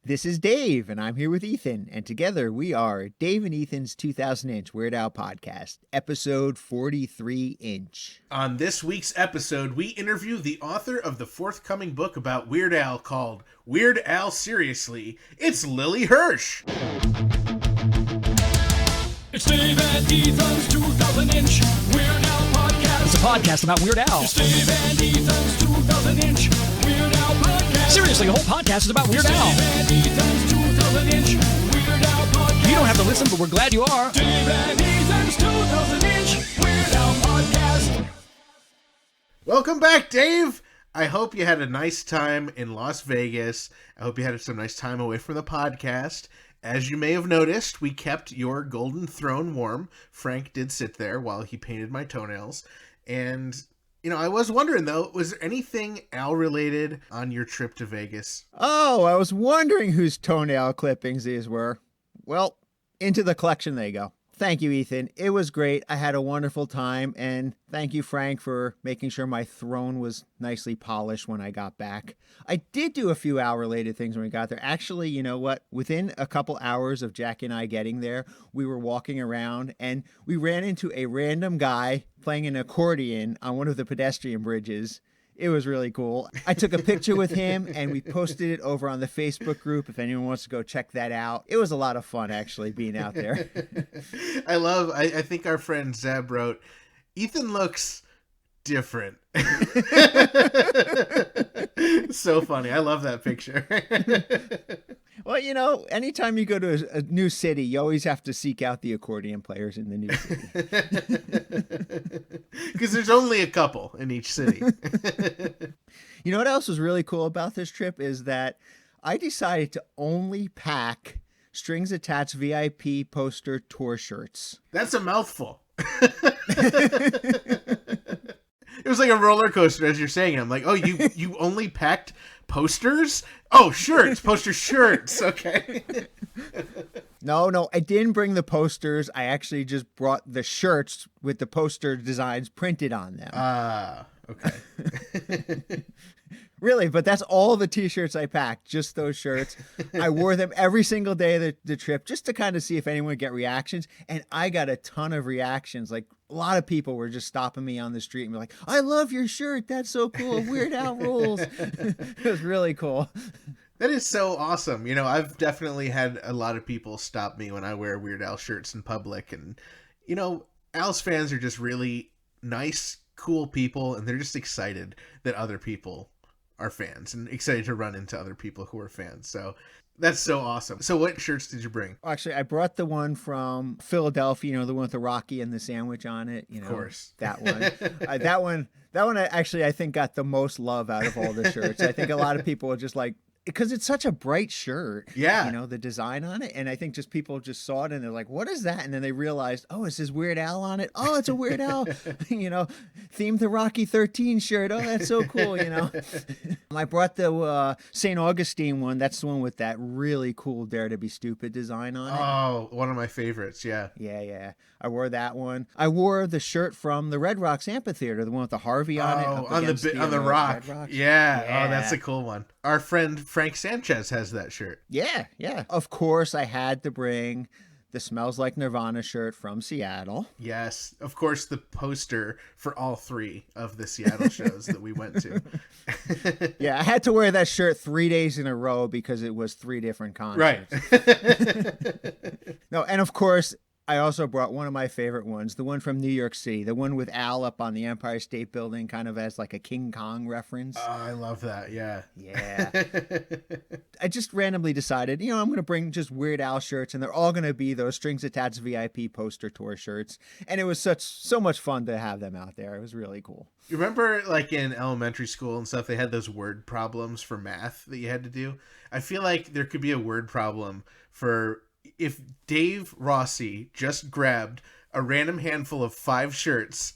This is Dave, and I'm here with Ethan, and together we are Dave and Ethan's 2000-inch Weird Al podcast, episode 43-inch. On this week's episode, we interview the author of the forthcoming book about Weird Al called Weird Al Seriously. It's Lily Hirsch. It's Dave and Ethan's 2000-inch Weird Al podcast. It's a podcast about Weird Al. It's Dave and Ethan's 2000-inch Weird Al podcast. Seriously, the whole podcast is about Weird Al. Dave and Ethan's 2000-inch Weird Al podcast. You don't have to listen, but we're glad you are. Dave and Ethan's 2000-inch Weird Al podcast. Welcome back, Dave. I hope you had a nice time in Las Vegas. I hope you had some nice time away from the podcast. As you may have noticed, we kept your golden throne warm. Frank did sit there while he painted my toenails. And, you know, I was wondering, though, was there anything Al-related on your trip to Vegas? Oh, I was wondering whose toenail clippings these were. Well, into the collection they go. Thank you, Ethan. It was great. I had a wonderful time, and thank you, Frank, for making sure my throne was nicely polished when I got back. I did do a few Al-related things when we got there. Actually, you know what? Within a couple hours of Jack and I getting there, we were walking around, and we ran into a random guy playing an accordion on one of the pedestrian bridges. It was really cool. I took a picture with him and we posted it over on the Facebook group if anyone wants to go check that out. It was a lot of fun, actually, being out there. I think our friend Zeb wrote, Ethan looks different. So funny. I love that picture. Well, you know, anytime you go to a new city, you always have to seek out the accordion players in the new city. Because there's only a couple in each city. You know what else was really cool about this trip is that I decided to only pack strings attached VIP poster tour shirts. That's a mouthful. It was like a roller coaster as you're saying it. I'm like, oh, you only packed posters? Oh, shirts, poster shirts. Okay. No, I didn't bring the posters. I actually just brought the shirts with the poster designs printed on them. Okay. Really, but that's all the t-shirts I packed, just those shirts. I wore them every single day of the trip just to kind of see if anyone would get reactions. And I got a ton of reactions. Like, a lot of people were just stopping me on the street and be like, I love your shirt. That's so cool. Weird Al rules. It was really cool. That is so awesome. You know, I've definitely had a lot of people stop me when I wear Weird Al shirts in public. And, you know, Al's fans are just really nice, cool people. And they're just excited that other people are fans and excited to run into other people who are fans. So that's so awesome. So what shirts did you bring? Actually, I brought the one from Philadelphia, you know, the one with the Rocky and the sandwich on it. You know, of course. That one. That one actually, I think, got the most love out of all the shirts. I think a lot of people were just like, because it's such a bright shirt. Yeah. You know, the design on it. And I think just people just saw it and they're like, what is that? And then they realized, oh, it says Weird Al on it. Oh, it's a Weird Al, you know, themed the Rocky 13 shirt. Oh, that's so cool, you know. I brought the St. Augustine one. That's the one with that really cool Dare to Be Stupid design on it. Oh, one of my favorites. Yeah. Yeah. I wore that one. I wore the shirt from the Red Rocks Amphitheater, the one with the Harvey on it. On the rock. Yeah. Oh, that's a cool one. Our friend Frank Sanchez has that shirt. Yeah. Of course, I had to bring the Smells Like Nirvana shirt from Seattle. Yes. Of course, the poster for all three of the Seattle shows that we went to. Yeah, I had to wear that shirt 3 days in a row because it was 3 different concerts. Right. No, and of course, I also brought one of my favorite ones, the one from New York City, the one with Al up on the Empire State Building, kind of as like a King Kong reference. Oh, I love that. Yeah. I just randomly decided, you know, I'm going to bring just Weird Al shirts, and they're all going to be those strings attached VIP poster tour shirts. And it was so much fun to have them out there. It was really cool. You remember, like, in elementary school and stuff, they had those word problems for math that you had to do? I feel like there could be a word problem for if Dave Rossi just grabbed a random handful of 5 shirts.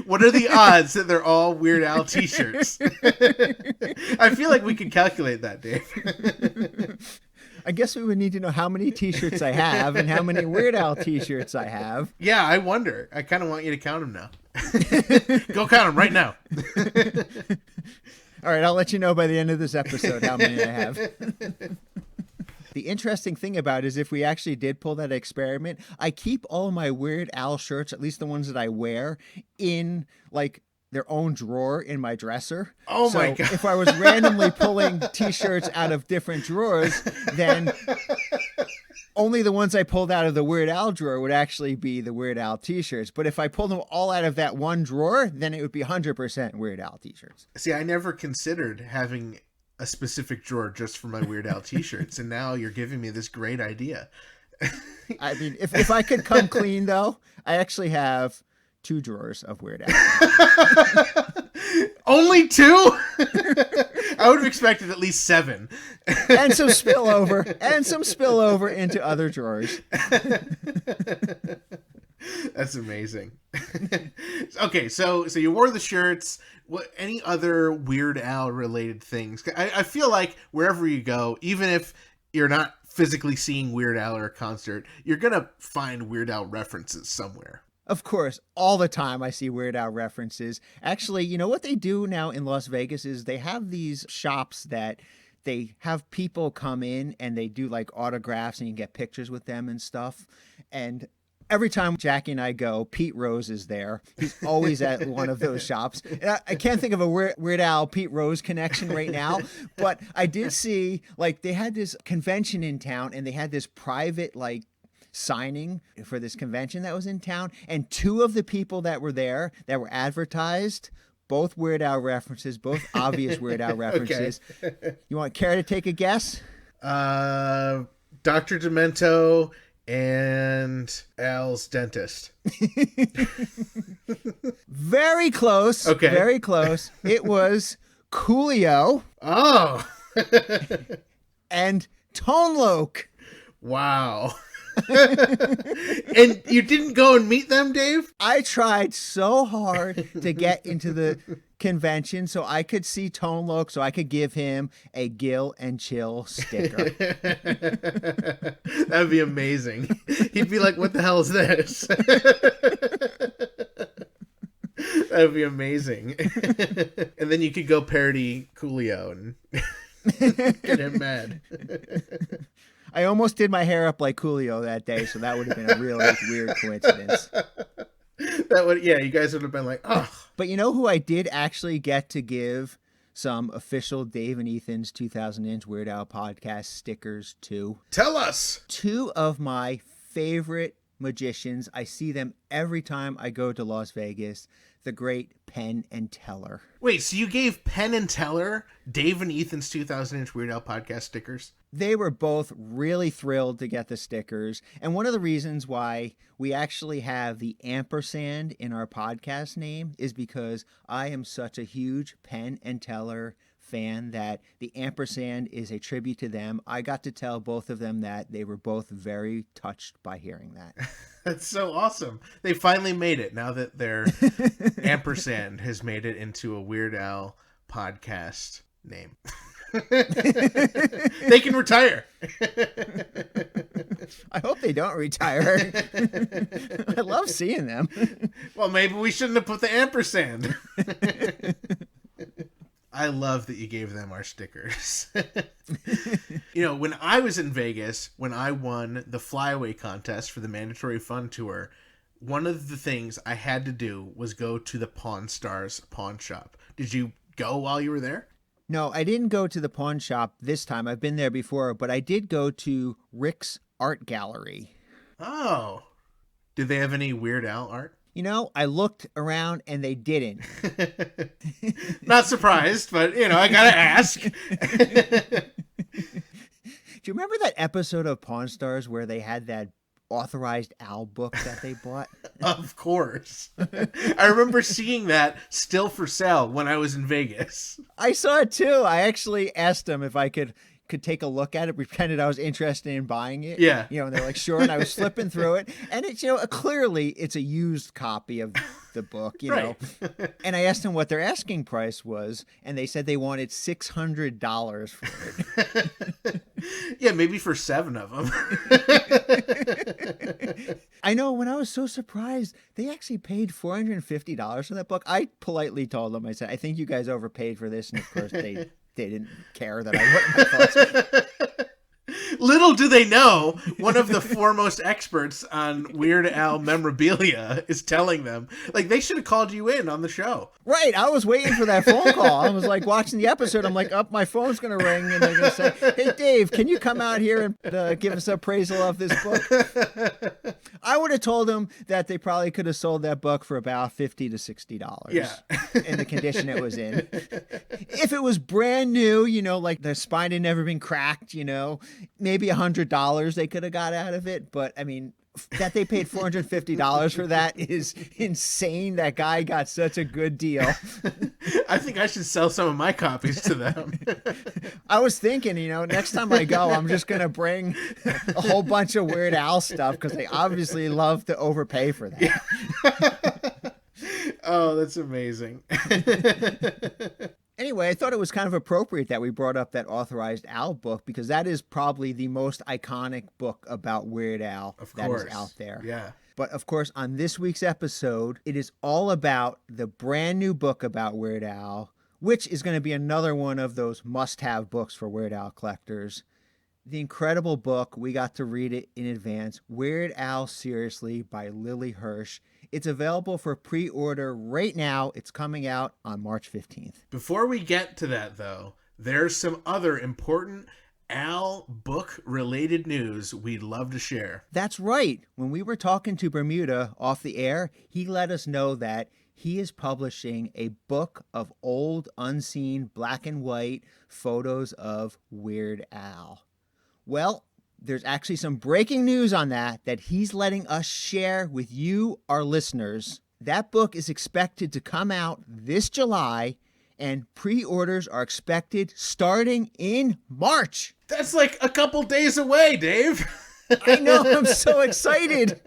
What are the odds that they're all Weird Al t-shirts? I feel like we could calculate that, Dave. I guess we would need to know how many t-shirts I have and how many Weird Al t-shirts I have. Yeah, I wonder. I kind of want you to count them now. Go count them right now. All right, I'll let you know by the end of this episode how many I have. The interesting thing about it is if we actually did pull that experiment, I keep all my Weird Al shirts, at least the ones that I wear, in like their own drawer in my dresser. Oh so my God. If I was randomly pulling t-shirts out of different drawers, then only the ones I pulled out of the Weird Al drawer would actually be the Weird Al t-shirts. But if I pulled them all out of that one drawer, then it would be 100% Weird Al t-shirts. See, I never considered having a specific drawer just for my Weird Al t-shirts, and now you're giving me this great idea. I mean, if I could come clean, though, I actually have 2 drawers of Weird Al. Only 2? I would have expected at least 7. And some spillover into other drawers. That's amazing. Okay, so you wore the shirts. What? Any other Weird Al related things? I feel like wherever you go, even if you're not physically seeing Weird Al or a concert, you're gonna find Weird Al references somewhere. Of course, all the time I see Weird Al references. Actually, you know what they do now in Las Vegas is they have these shops that they have people come in and they do like autographs and you can get pictures with them and stuff. And every time Jackie and I go, Pete Rose is there. He's always at one of those shops. And I can't think of a Weird Al Pete Rose connection right now, but I did see like they had this convention in town and they had this private like signing for this convention that was in town, and 2 of the people that were there that were advertised, both Weird Al references, both obvious Weird Al references. Okay. You want care to take a guess? Dr. Demento and Al's dentist. Very close. Okay. Very close. It was Coolio. Oh. And Tone Loc. Wow. And you didn't go and meet them, Dave? I tried so hard to get into the convention so I could see Tone Loc, so I could give him a Gill and Chill sticker. That'd be amazing. He'd be like, what the hell is this? That'd be amazing. And then you could go parody Coolio and get him mad. I almost did my hair up like Coolio that day, so that would have been a really weird coincidence. You guys would have been like, oh. But you know who I did actually get to give some official Dave and Ethan's 2000-inch Weird Al podcast stickers to? Tell us! 2 of my favorite magicians. I see them every time I go to Las Vegas. The great Penn and Teller. Wait, so you gave Penn and Teller Dave and Ethan's 2000-inch Weird Al podcast stickers? They were both really thrilled to get the stickers. And one of the reasons why we actually have the ampersand in our podcast name is because I am such a huge Penn and Teller fan that the ampersand is a tribute to them. I got to tell both of them that they were both very touched by hearing that. That's so awesome. They finally made it now that their ampersand has made it into a Weird Al podcast name. They can retire. I hope they don't retire. I love seeing them. Well, maybe we shouldn't have put the ampersand. I love that you gave them our stickers. You know, when I was in Vegas, when I won the flyaway contest for the Mandatory Fun Tour, one of the things I had to do was go to the Pawn Stars pawn shop. Did you go while you were there? No, I didn't go to the pawn shop this time. I've been there before, but I did go to Rick's Art Gallery. Oh. Did they have any Weird Al art? You know, I looked around and they didn't. Not surprised, but, you know, I gotta ask. Do you remember that episode of Pawn Stars where they had that authorized Al book that they bought? Of course. I remember seeing that still for sale when I was in Vegas. I saw it too. I actually asked them if I could take a look at it, pretended I was interested in buying it. Yeah. You know, and they're like, sure. And I was flipping through it. And it's, you know, clearly it's a used copy of the book, you know. And I asked them what their asking price was, and they said they wanted $600 for it. Yeah, maybe for 7 of them. I know, when I was so surprised, they actually paid $450 for that book. I politely told them, I said, I think you guys overpaid for this. And of course, they didn't care that I wrote my thoughts. Little do they know, one of the foremost experts on Weird Al memorabilia is telling them, like, they should have called you in on the show. Right. I was waiting for that phone call. I was like watching the episode. I'm like, my phone's going to ring and they're going to say, hey, Dave, can you come out here and give us appraisal of this book? I would have told them that they probably could have sold that book for about $50 to $60 in the condition it was in. If it was brand new, like the spine had never been cracked, maybe $100 they could have got out of it. But I mean, that they paid $450 for that is insane. That guy got such a good deal. I think I should sell some of my copies to them. I was thinking, next time I go, I'm just going to bring a whole bunch of Weird Al stuff because they obviously love to overpay for that. Oh, that's amazing. Anyway, I thought it was kind of appropriate that we brought up that Authorized Al book because that is probably the most iconic book about Weird Al that is out there. Yeah. But of course, on this week's episode, it is all about the brand new book about Weird Al, which is going to be another one of those must-have books for Weird Al collectors. The incredible book, we got to read it in advance, Weird Al Seriously by Lily Hirsch. It's available for pre-order right now. It's coming out on March 15th. Before we get to that, though, there's some other important Al book-related news we'd love to share. That's right. When we were talking to Bermuda off the air, he let us know that he is publishing a book of old, unseen, black and white photos of Weird Al. Well, there's actually some breaking news on that he's letting us share with you, our listeners. That book is expected to come out this July, and pre-orders are expected starting in March. That's like a couple days away, Dave. I know, I'm so excited.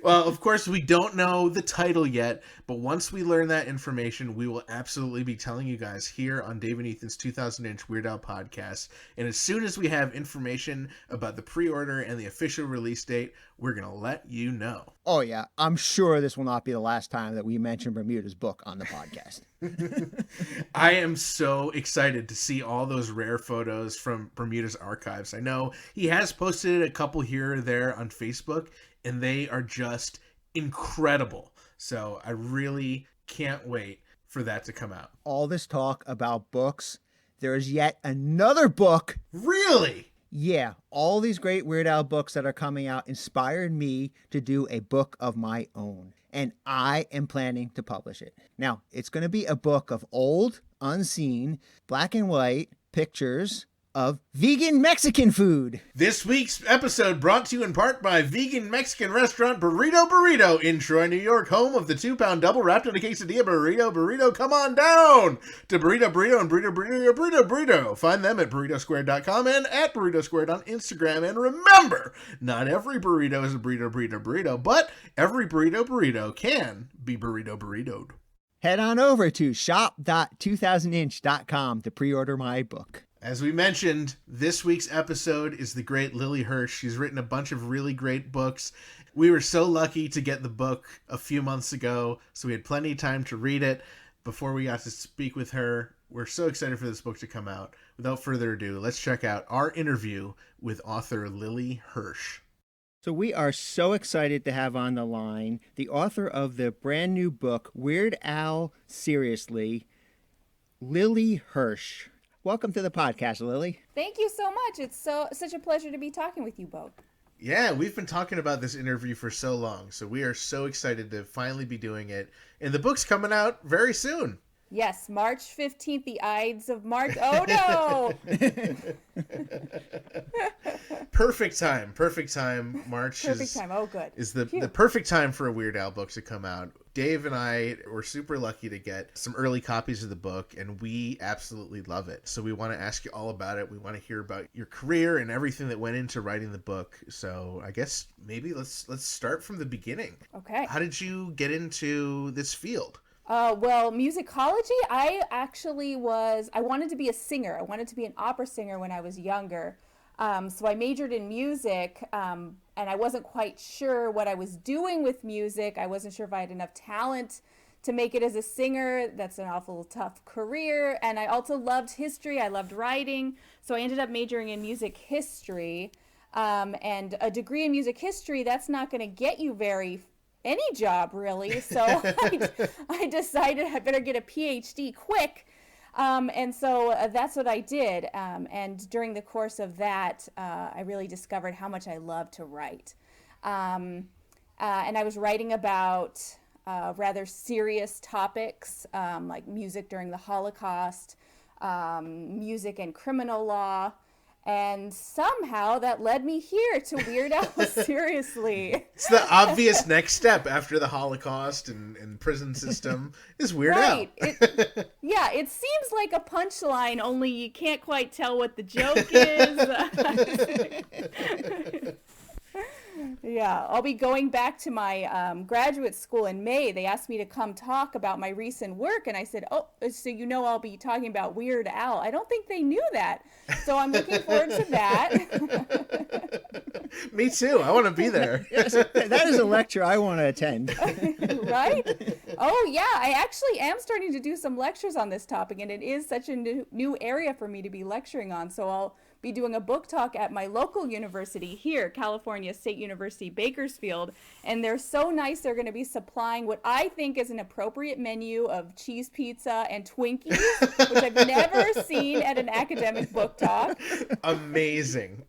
Well, of course, we don't know the title yet, but once we learn that information, we will absolutely be telling you guys here on Dave and Ethan's 2000-inch Weird Al podcast. And as soon as we have information about the pre-order and the official release date, we're going to let you know. Oh, yeah. I'm sure this will not be the last time that we mention Bermuda's book on the podcast. I am so excited to see all those rare photos from Bermuda's archives. I know he has posted a couple here or there on Facebook, and they are just incredible. So I really can't wait for that to come out. All this talk about books, there's yet another book. Really? Yeah, all these great Weird Al books that are coming out inspired me to do a book of my own. And I am planning to publish it. Now, it's going to be a book of old, unseen, black and white pictures of vegan Mexican food. This week's episode brought to you in part by vegan Mexican restaurant Burrito in Troy, New York, home of the 2-pound double wrapped in a quesadilla burrito. Come on down to Burrito and Burrito. Find them at burritosquared.com and at burritosquared on Instagram. And remember, not every burrito is a burrito, but every burrito can be burritoed. Head on over to shop.2000inch.com to pre-order my book. As we mentioned, this week's episode is the great Lily Hirsch. She's written a bunch of really great books. We were so lucky to get the book a few months ago, so we had plenty of time to read it before we got to speak with her. We're so excited for this book to come out. Without further ado, let's check out our interview with author Lily Hirsch. So we are so excited to have on the line the author of the brand new book, Weird Al Seriously, Lily Hirsch. Welcome to the podcast, Lily. Thank you so much. It's such a pleasure to be talking with you both. Yeah, we've been talking about this interview for so long, so we are so excited to finally be doing it. And the book's coming out very soon. Yes, March 15th, the Ides of March. Oh, no! Perfect time. March Perfect time. Oh, good. is the perfect time for a Weird Al book to come out. Dave and I were super lucky to get some early copies of the book, and we absolutely love it. So we want to ask you all about it. We want to hear about your career and everything that went into writing the book. So I guess maybe let's start from the beginning. Okay. How did you get into this field? Well, musicology, I wanted to be a singer. I wanted to be an opera singer when I was younger. So I majored in music, and I wasn't quite sure what I was doing with music. I wasn't sure if I had enough talent to make it as a singer. That's an awful tough career. And I also loved history. I loved writing. So I ended up majoring in music history. And a degree in music history, that's not going to get you any job really. So I decided I better get a PhD quick. And so that's what I did. And during the course of that, I really discovered how much I love to write. And I was writing about rather serious topics, like music during the Holocaust, music and criminal law. And somehow that led me here to Weird Al. Seriously. It's the obvious next step after the Holocaust and prison system is Weird Al. Yeah, it seems like a punchline, only you can't quite tell what the joke is. Yeah, I'll be going back to my graduate school in May. They asked me to come talk about my recent work, and I said, oh, so I'll be talking about Weird Al. I don't think they knew that. So I'm looking forward to that. Me too. I want to be there. Yes, that is a lecture I want to attend. Right? Oh, yeah. I actually am starting to do some lectures on this topic, and it is such a new area for me to be lecturing on. So I'll be doing a book talk at my local university here, California State University, Bakersfield. And they're so nice. They're going to be supplying what I think is an appropriate menu of cheese pizza and Twinkies, which I've never seen at an academic book talk. Amazing.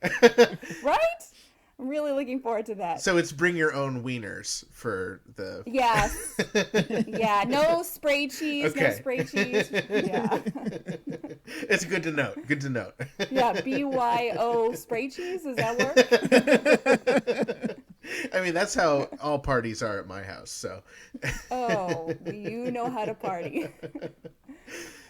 Right? I'm really looking forward to that. So it's bring your own wieners for the... Yes. Yeah, no spray cheese, Okay. no spray cheese. Yeah. It's good to note. Good to note. Yeah, BYO spray cheese, does that work? I mean, that's how all parties are at my house, so... Oh, you know how to party.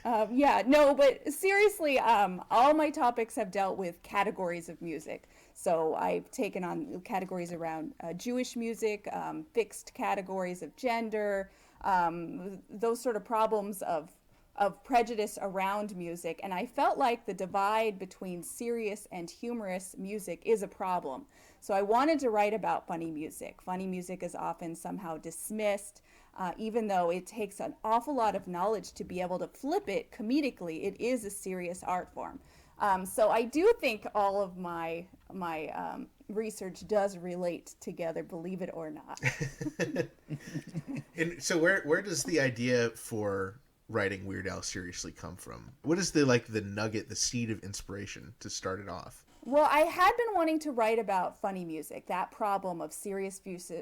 Yeah, no, but seriously, all my topics have dealt with categories of music. So I've taken on categories around Jewish music, fixed categories of gender, those sort of problems of prejudice around music. And I felt like the divide between serious and humorous music is a problem. So I wanted to write about funny music. Funny music is often somehow dismissed, even though it takes an awful lot of knowledge to be able to flip it comedically. It is a serious art form. So I do think all of my research does relate together, believe it or not. And so where does the idea for writing Weird Al seriously come from? What is the nugget, the seed of inspiration to start it off? Well, I had been wanting to write about funny music, that problem of serious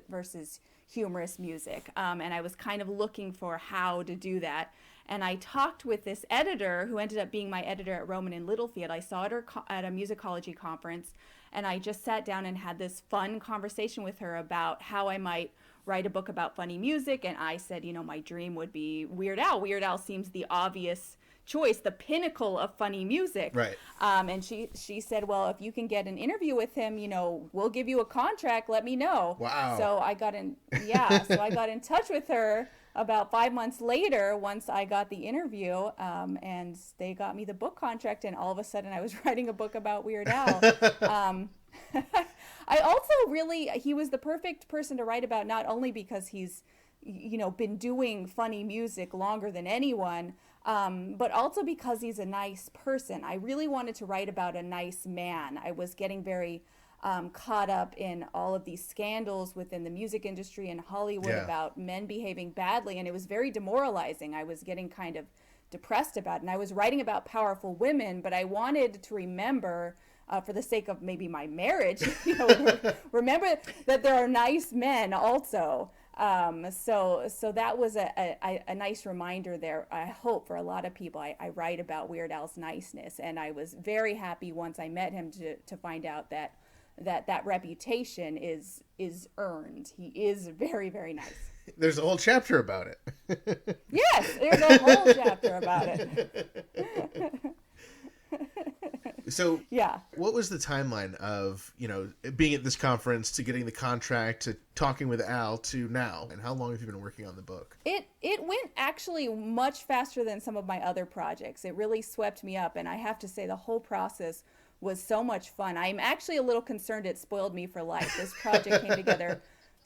versus humorous music, and I was kind of looking for how to do that. And I talked with this editor who ended up being my editor at Rowman and Littlefield. I saw her at a musicology conference, and I just sat down and had this fun conversation with her about how I might write a book about funny music. And I said, my dream would be Weird Al. Weird Al seems the obvious choice, the pinnacle of funny music. Right. And she said, well, if you can get an interview with him, we'll give you a contract. Let me know. Wow. So I got in touch with her about 5 months later, once I got the interview, and they got me the book contract, and all of a sudden I was writing a book about Weird Al. I also he was the perfect person to write about, not only because he's, been doing funny music longer than anyone, but also because he's a nice person. I really wanted to write about a nice man. I was getting very caught up in all of these scandals within the music industry in Hollywood about men behaving badly, and it was very demoralizing. I was getting kind of depressed about it, and I was writing about powerful women, but I wanted to remember, for the sake of maybe my marriage, remember that there are nice men also. So that was a nice reminder there, I hope, for a lot of people. I write about Weird Al's niceness, and I was very happy once I met him to find out that reputation is earned. He is very, very nice. There's a whole chapter about it. Yes, there's a whole chapter about it. So yeah, what was the timeline of, being at this conference to getting the contract to talking with Al to now? And how long have you been working on the book? It went actually much faster than some of my other projects. It really swept me up, and I have to say the whole process was so much fun. I'm actually a little concerned it spoiled me for life. This project came together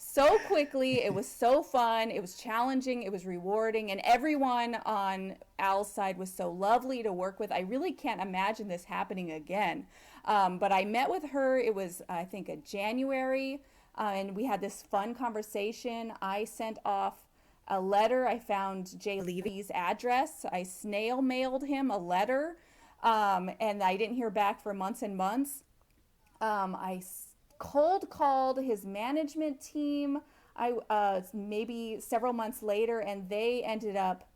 so quickly. It was so fun. It was challenging. It was rewarding. And everyone on Al's side was so lovely to work with. I really can't imagine this happening again. But I met with her. It was, I think, a January. And we had this fun conversation. I sent off a letter. I found Jay Levy's address. I snail mailed him a letter. And I didn't hear back for months and months. I cold called his management team maybe several months later, and they ended up,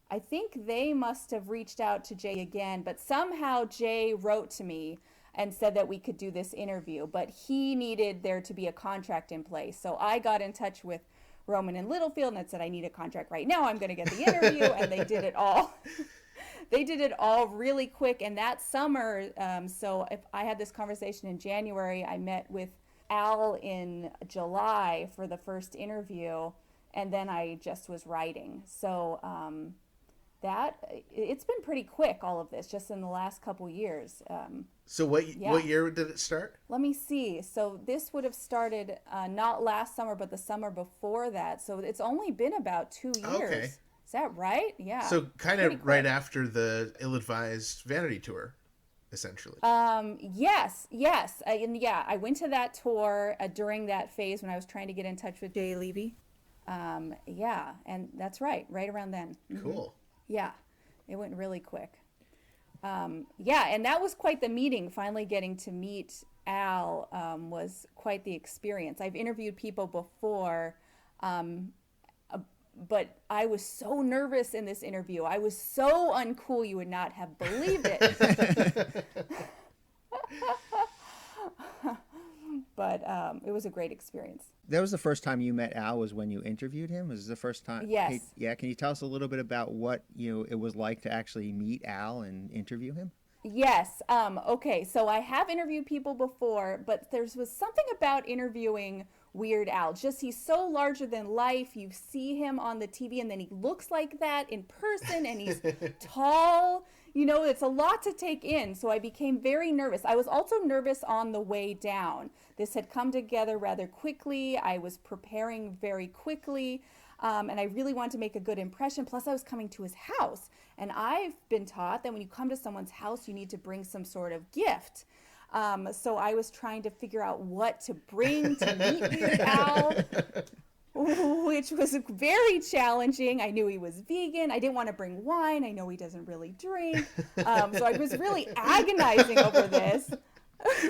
I think they must have reached out to Jay again, but somehow Jay wrote to me and said that we could do this interview, but he needed there to be a contract in place. So I got in touch with Roman and Littlefield and said, I need a contract right now. I'm going to get the interview. And they did it all. They did it all really quick. And that summer, so if I had this conversation in January, I met with Al in July for the first interview, and then I just was writing. So it's been pretty quick, all of this, just in the last couple years. So what year did it start? Let me see. So this would have started not last summer, but the summer before that. So it's only been about 2 years. Okay. Is that right? Yeah. So kind of right after the ill-advised Vanity tour, essentially. Yes. I went to that tour during that phase when I was trying to get in touch with Jay Levy. Yeah, and that's right around then. Cool. Yeah, it went really quick. Yeah, and that was quite the meeting. Finally getting to meet Al was quite the experience. I've interviewed people before, but I was so nervous in this interview. I was so uncool, you would not have believed it. But it was a great experience. That was the first time you met Al, was when you interviewed him? Was this the first time? Yes. Hey, yeah. Can you tell us a little bit about what it was like to actually meet Al and interview him? Yes. Okay. So I have interviewed people before, but there was something about interviewing Weird Al. Just he's so larger than life. You see him on the TV, and then he looks like that in person, and he's tall. It's a lot to take in. So I became very nervous. I was also nervous on the way down. This had come together rather quickly. I was preparing very quickly. And I really wanted to make a good impression. Plus, I was coming to his house. And I've been taught that when you come to someone's house, you need to bring some sort of gift. So I was trying to figure out what to bring to meet Weird Al, which was very challenging. I knew he was vegan. I didn't want to bring wine. I know he doesn't really drink. So I was really agonizing over this.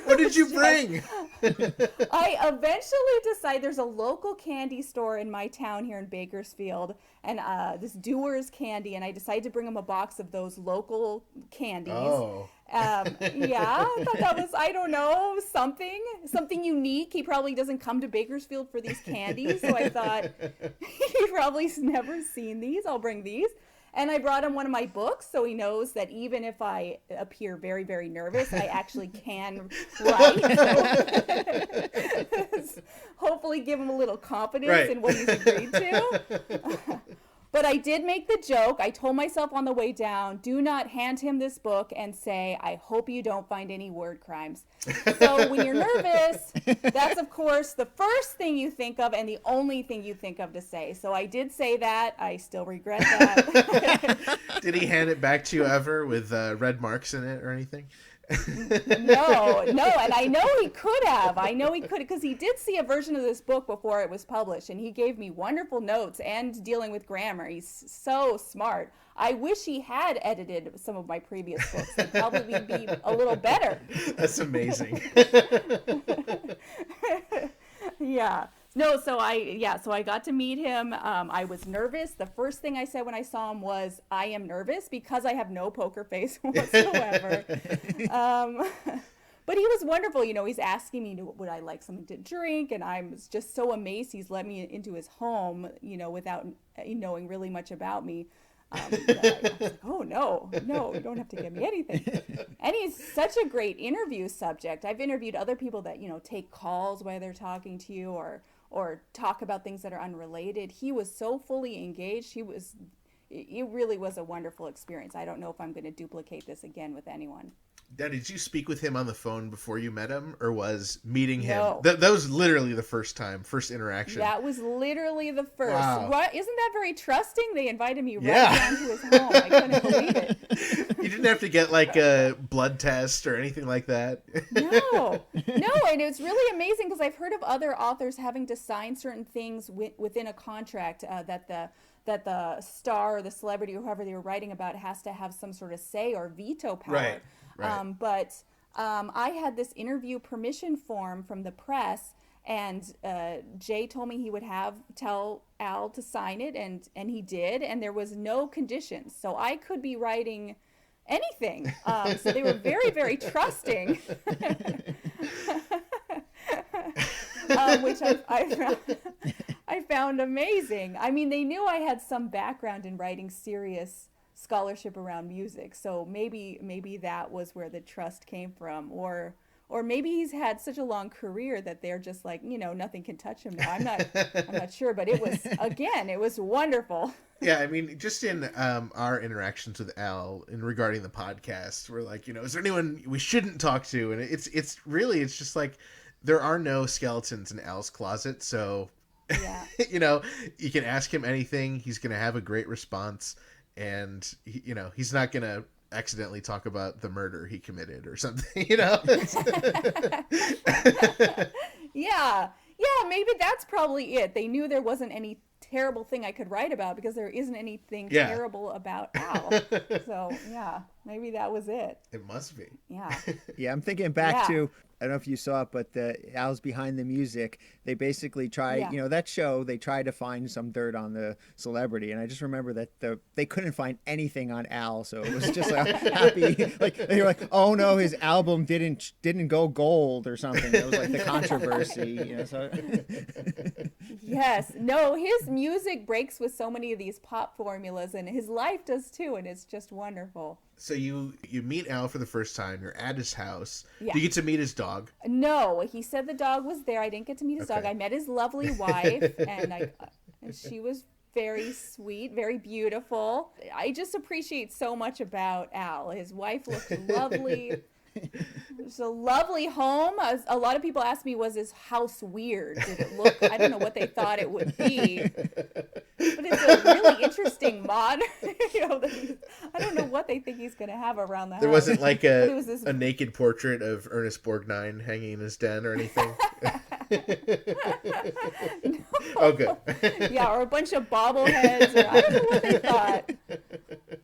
What did you bring? I eventually decided there's a local candy store in my town here in Bakersfield, and this Dewar's candy, and I decided to bring him a box of those local candies. Oh. Yeah, I thought that was, I don't know, something unique. He probably doesn't come to Bakersfield for these candies, so I thought he probably's never seen these. I'll bring these. And I brought him one of my books, so he knows that even if I appear very, very nervous, I actually can write. So hopefully give him a little confidence in what he's agreed to. But I did make the joke. I told myself on the way down, do not hand him this book and say, I hope you don't find any word crimes. So when you're nervous, that's, of course, the first thing you think of and the only thing you think of to say. So I did say that. I still regret that. Did he hand it back to you ever with red marks in it or anything? No, and I know he could have. Because he did see a version of this book before it was published, and he gave me wonderful notes and dealing with grammar. He's so smart. I wish he had edited some of my previous books. They'd probably be a little better. That's amazing. Yeah. No, so I got to meet him. I was nervous. The first thing I said when I saw him was, I am nervous, because I have no poker face whatsoever. But he was wonderful. He's asking me, would I like something to drink? And I'm just so amazed he's let me into his home, without knowing really much about me. I was like, oh, no, you don't have to give me anything. And he's such a great interview subject. I've interviewed other people that, take calls while they're talking to you or talk about things that are unrelated. He was so fully engaged. It really was a wonderful experience. I don't know if I'm going to duplicate this again with anyone. Now, did you speak with him on the phone before you met him, or was meeting him? No. That was literally the first interaction. That was literally the first. Wow. What? Isn't that very trusting? They invited me right Yeah. down to his home. I couldn't believe it. You didn't have to get like a blood test or anything like that. No, and it's really amazing because I've heard of other authors having to sign certain things within a contract that the star or the celebrity or whoever they were writing about has to have some sort of say or veto power. Right. But I had this interview permission form from the press, and Jay told me he would tell Al to sign it, and he did, and there was no conditions, so I could be writing anything. So they were very, very trusting, which I found amazing. I mean, they knew I had some background in writing serious scholarship around music, so maybe that was where the trust came from, or maybe he's had such a long career that they're just like, nothing can touch him now. I'm not sure, but it was wonderful. Yeah, I mean, just in our interactions with Al regarding the podcast, we're like, is there anyone we shouldn't talk to? And it's just like there are no skeletons in Al's closet, so Yeah. you can ask him anything, he's gonna have a great response. And he's not gonna accidentally talk about the murder he committed or something. Yeah, maybe that's probably it. They knew there wasn't any terrible thing I could write about because there isn't anything terrible about Al. So yeah, maybe that was it. It must be. Yeah. Yeah, I'm thinking back to, I don't know if you saw it, but the Al's Behind the Music, they basically try, that show, they tried to find some dirt on the celebrity. And I just remember that they couldn't find anything on Al. So it was just a happy, like, they were like, oh no, his album didn't go gold or something. It was like the controversy, so. Yes. No, his music breaks with so many of these pop formulas, and his life does too. And it's just wonderful. So you meet Al for the first time. You're at his house. Yeah. Do you get to meet his dog? No, he said the dog was there. I didn't get to meet his dog. I met his lovely wife, and she was very sweet, very beautiful. I just appreciate so much about Al. His wife looked lovely. It's a lovely home. A lot of people asked me, was his house weird? Did it look, I don't know what they thought it would be. But it's a really interesting modern, I don't know what they think he's going to have around the house. There wasn't like a naked portrait of Ernest Borgnine hanging in his den or anything? No. Oh, good. Yeah, or a bunch of bobbleheads. Or I don't know what they thought.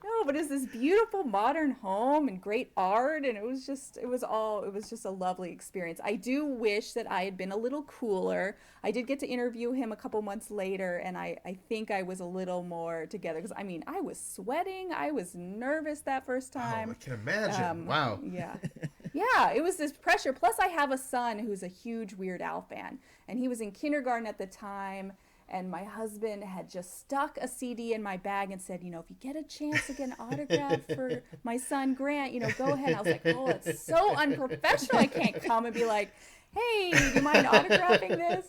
No, but it's this beautiful modern home and great art, and it was just a lovely experience. I do wish that I had been a little cooler. I did get to interview him a couple months later, and I think I was a little more together because I was sweating. I was nervous that first time. Oh, I can imagine. Wow. Yeah. Yeah, it was this pressure. Plus, I have a son who's a huge Weird Al fan, and he was in kindergarten at the time, and my husband had just stuck a CD in my bag and said, if you get a chance to get an autograph for my son Grant, go ahead. I was like, oh, it's so unprofessional. I can't come and be like, hey, do you mind autographing this?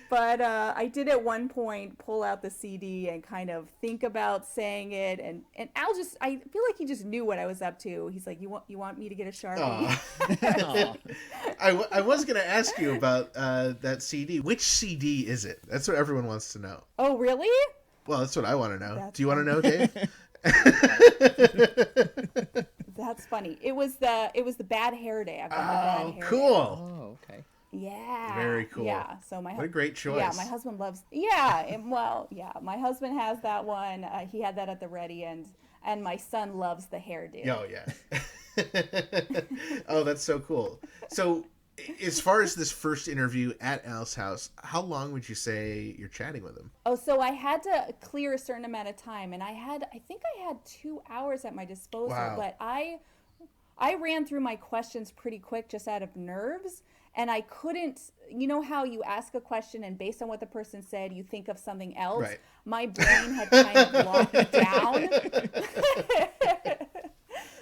But I did at one point pull out the CD and kind of think about saying it, and Al I feel like he just knew what I was up to. He's like, you want me to get a Sharpie? I was going to ask you about that CD. Which CD is it? That's what everyone wants to know. Oh, really? Well, that's what I want to know. That's Do you want to know, funny. Dave? That's funny. It was the Bad Hair Day. I've got the Bad Hair Day. Cool. Oh, okay. Yeah. Very cool. Yeah. So what a great choice. Yeah, my husband loves. Yeah. My husband has that one. He had that at the ready, and my son loves the hairdo. Oh yeah. Oh, that's so cool. So, as far as this first interview at Al's house, how long would you say you're chatting with him? Oh, so I had to clear a certain amount of time, and I think I had 2 hours at my disposal. Wow. But I ran through my questions pretty quick, just out of nerves. And I couldn't, how you ask a question and based on what the person said, you think of something else. Right. My brain had kind of locked down.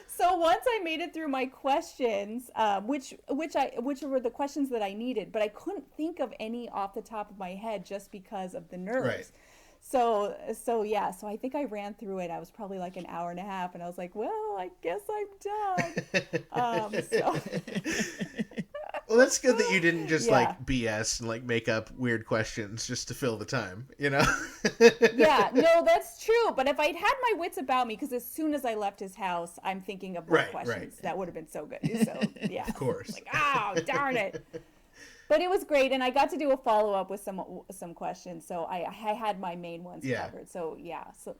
So once I made it through my questions, which were the questions that I needed, but I couldn't think of any off the top of my head just because of the nerves. Right. So I think I ran through it. I was probably like an hour and a half, and I was like, well, I guess I'm done. So Well, that's good that you didn't just Yeah. like BS and like make up weird questions just to fill the time, you know? yeah, no, that's true. But if I'd had my wits about me, because as soon as I left his house, I'm thinking of more Right, questions. right. That would have been so good. So yeah, Of course. like, oh, darn it. But it was great, and I got to do a follow up with some questions. So I had my main ones Yeah. covered. So so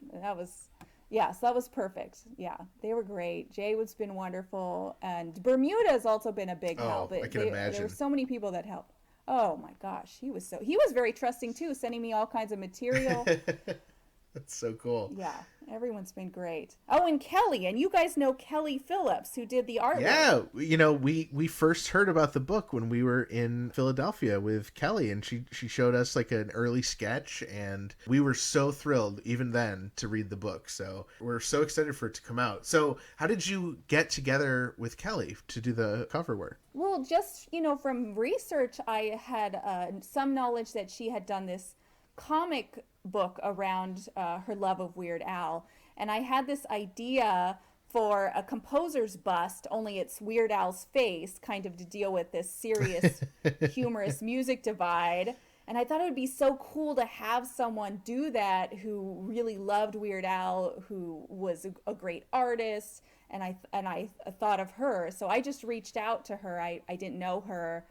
that was perfect. Yeah, they were great. Jay has been wonderful, and Bermuda has also been a big help. I can There imagine. were so many people that helped. Oh my gosh, he was very trusting too, sending me all kinds of material. That's so cool. Yeah, everyone's been great. Oh, and Kelly, and you guys know Kelly Phillips, who did the artwork. Yeah, you know, we first heard about the book when we were in Philadelphia with Kelly, and she showed us like an early sketch, and we were so thrilled even then to read the book. So we're so excited for it to come out. So how did you get together with Kelly to do the cover work? Well, just, from research, I had some knowledge that she had done this comic book around her love of Weird Al. And I had this idea for a composer's bust, only it's Weird Al's face, kind of to deal with this serious, humorous music divide. And I thought it would be so cool to have someone do that who really loved Weird Al, who was a great artist. And I thought of her. So I just reached out to her. I didn't know her.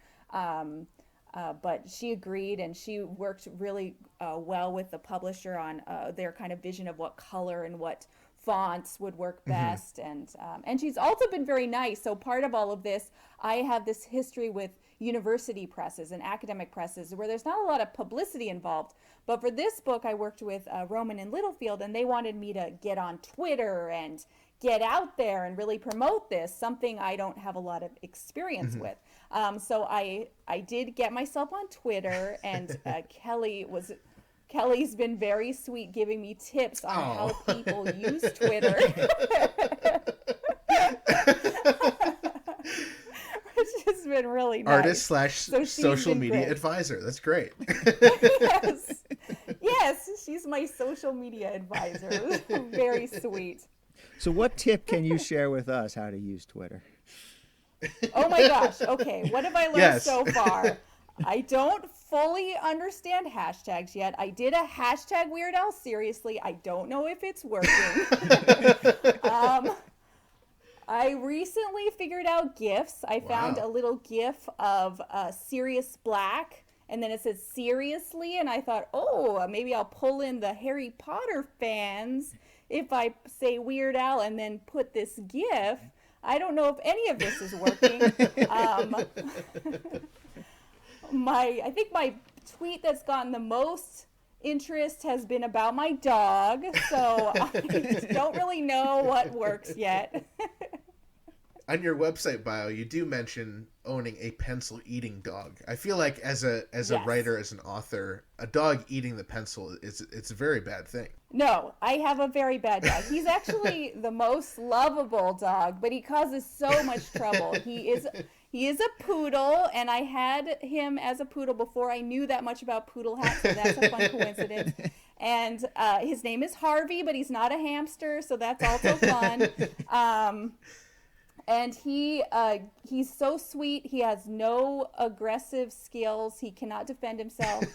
But she agreed, and she worked really well with the publisher on their kind of vision of what color and what fonts would work best. And she's also been very nice. So part of all of this, I have this history with university presses and academic presses where there's not a lot of publicity involved. But for this book, I worked with Roman and Littlefield, and they wanted me to get on Twitter and get out there and really promote this, something I don't have a lot of experience with. So I did get myself on Twitter, and Kelly's been very sweet, giving me tips on how people use Twitter. Which has been really nice. Artist slash So she's social been media great. advisor. That's great. Yes, she's my social media advisor. Very sweet. So what tip can you share with us how to use Twitter? Oh my gosh. Okay. What have I learned Yes. so far? I don't fully understand hashtags yet. I did a hashtag Weird Al seriously. I don't know if it's working. I recently figured out GIFs. I found Wow. a little GIF of Sirius Black, and then it says seriously, and I thought, oh, maybe I'll pull in the Harry Potter fans if I say Weird Al and then put this GIF. I don't know if any of this is working. I think my tweet that's gotten the most interest has been about my dog, so I don't really know what works yet. On your website bio, you do mention owning a pencil eating dog. I feel like as a Yes. writer, as an author, a dog eating the pencil it's a very bad thing. No, I have a very bad dog. He's actually the most lovable dog, but he causes so much trouble. He is a poodle, and I had him as a poodle before I knew that much about poodle hats, so that's a fun coincidence. And his name is Harvey, but he's not a hamster, so that's also fun. And he's so sweet. He has no aggressive skills. He cannot defend himself,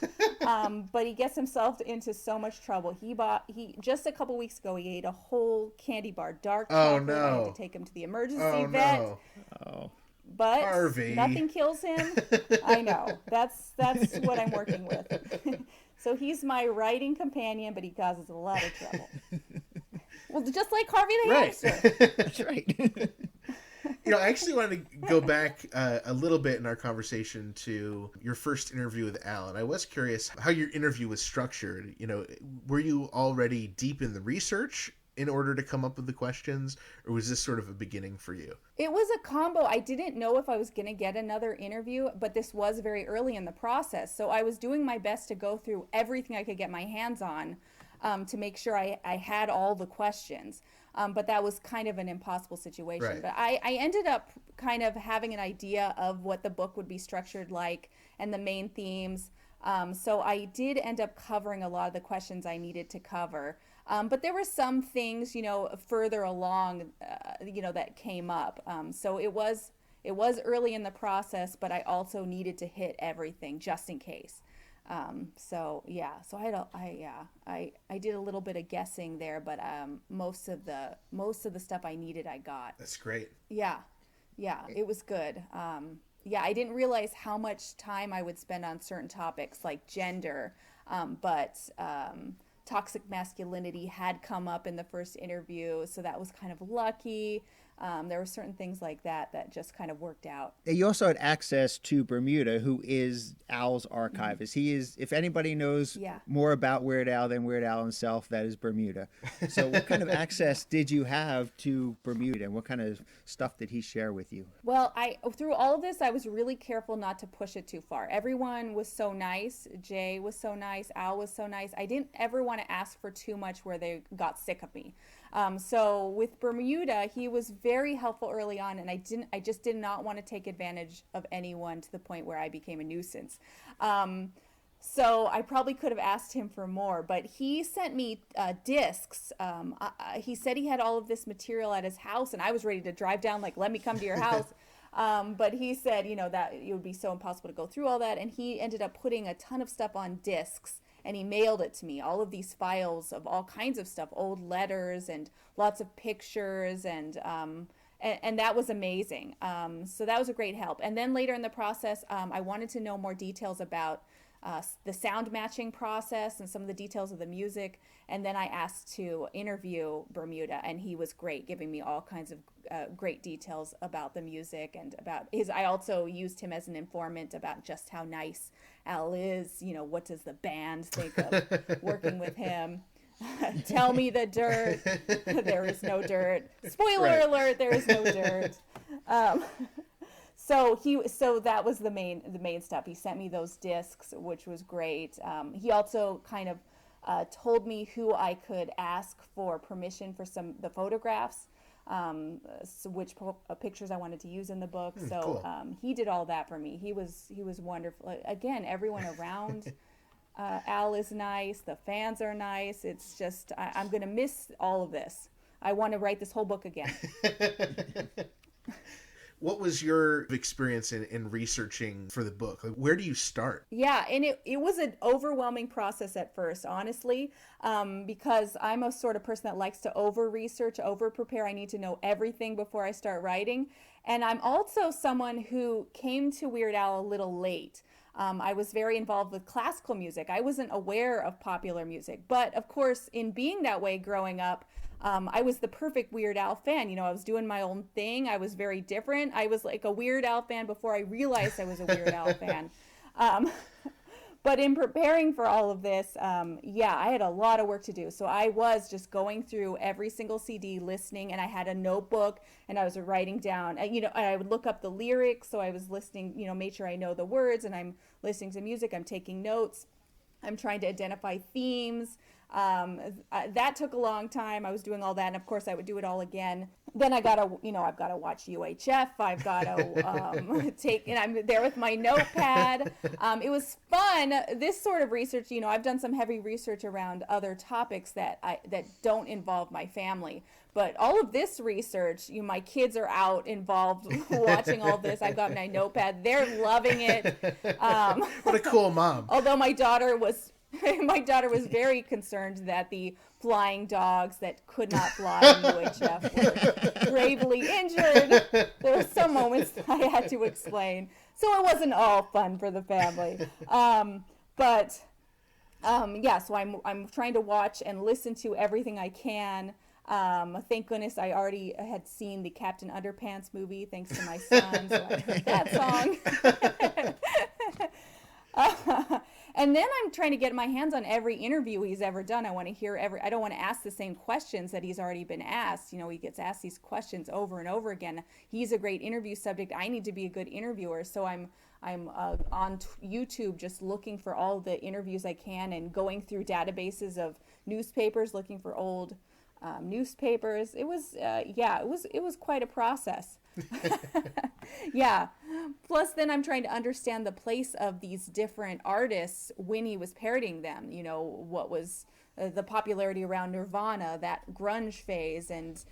but he gets himself into so much trouble. He just a couple weeks ago, he ate a whole candy bar, dark chocolate. I had no. to take him to the emergency Oh vet. no. Oh, But Harvey. nothing kills him. I know. That's what I'm working with. So he's my writing companion, but he causes a lot of trouble. Well, just like Harvey the Right. hamster. that's right. You know, I actually wanted to go back a little bit in our conversation to your first interview with Alan. I was curious how your interview was structured. You know, were you already deep in the research in order to come up with the questions, or was this sort of a beginning for you? It was a combo. I didn't know if I was going to get another interview, but this was very early in the process. So I was doing my best to go through everything I could get my hands on to make sure I had all the questions. But that was kind of an impossible situation. Right. But I ended up kind of having an idea of what the book would be structured like and the main themes. So I did end up covering a lot of the questions I needed to cover. But there were some things, further along, that came up. So it was early in the process, but I also needed to hit everything just in case. So yeah, so I did a little bit of guessing there, but most of the stuff I needed, I got. That's great. Yeah, it was good. Yeah, I didn't realize how much time I would spend on certain topics like gender, but toxic masculinity had come up in the first interview, so that was kind of lucky. There were certain things like that just kind of worked out. You also had access to Bermuda, who is Al's archivist. He is, if anybody knows more about Weird Al than Weird Al himself, that is Bermuda. So what kind of access did you have to Bermuda, and what kind of stuff did he share with you? Well, through all of this, I was really careful not to push it too far. Everyone was so nice. Jay was so nice. Al was so nice. I didn't ever want to ask for too much where they got sick of me. So with Bermuda, he was very helpful early on, and I just did not want to take advantage of anyone to the point where I became a nuisance. So I probably could have asked him for more, but he sent me discs. He said he had all of this material at his house, and I was ready to drive down, like, let me come to your house. But he said, that it would be so impossible to go through all that, and he ended up putting a ton of stuff on discs. And he mailed it to me, all of these files of all kinds of stuff, old letters and lots of pictures, and that was amazing. So that was a great help. And then later in the process, I wanted to know more details about the sound matching process and some of the details of the music. And then I asked to interview Bermuda, and he was great, giving me all kinds of great details about the music and about his. I also used him as an informant about just how nice Al is. What does the band think of working with him? Tell me the dirt. There is no dirt. Spoiler alert, there is no dirt. So that was the main stuff. He sent me those discs, which was great. He also kind of told me who I could ask for permission for the photographs, which pictures I wanted to use in the book. So cool. He did all that for me. He was wonderful. Again, everyone around Al is nice. The fans are nice. It's just I'm going to miss all of this. I want to write this whole book again. What was your experience in researching for the book? Like, where do you start? Yeah, and it was an overwhelming process at first, honestly, because I'm a sort of person that likes to over-research, over-prepare. I need to know everything before I start writing. And I'm also someone who came to Weird Al a little late. I was very involved with classical music. I wasn't aware of popular music. But, of course, in being that way growing up, I was the perfect Weird Al fan. I was doing my own thing. I was very different. I was like a Weird Al fan before I realized I was a Weird Al fan. But in preparing for all of this, I had a lot of work to do. So I was just going through every single CD, listening, and I had a notebook, and I was writing down, and I would look up the lyrics. So I was listening, make sure I know the words, and I'm listening to music. I'm taking notes. I'm trying to identify themes. That took a long time. I was doing all that, and of course I would do it all again. Then I've got to watch UHF. I've got to and I'm there with my notepad. It was fun. This sort of research, I've done some heavy research around other topics that don't involve my family. But all of this research, my kids are out involved watching all this. I've got my notepad. They're loving it. What a cool mom. Although my daughter was very concerned that the flying dogs that could not fly in UHF were gravely injured. There were some moments I had to explain. So it wasn't all fun for the family. So I'm trying to watch and listen to everything I can. Thank goodness I already had seen the Captain Underpants movie, thanks to my son, so I heard that song. And then I'm trying to get my hands on every interview he's ever done. I want to hear I don't want to ask the same questions that he's already been asked. He gets asked these questions over and over again. He's a great interview subject. I need to be a good interviewer. So I'm on YouTube just looking for all the interviews I can and going through databases of newspapers, looking for old newspapers. It was quite a process. Yeah. Plus, then I'm trying to understand the place of these different artists when he was parodying them. You know, what was the popularity around Nirvana, that grunge phase, and,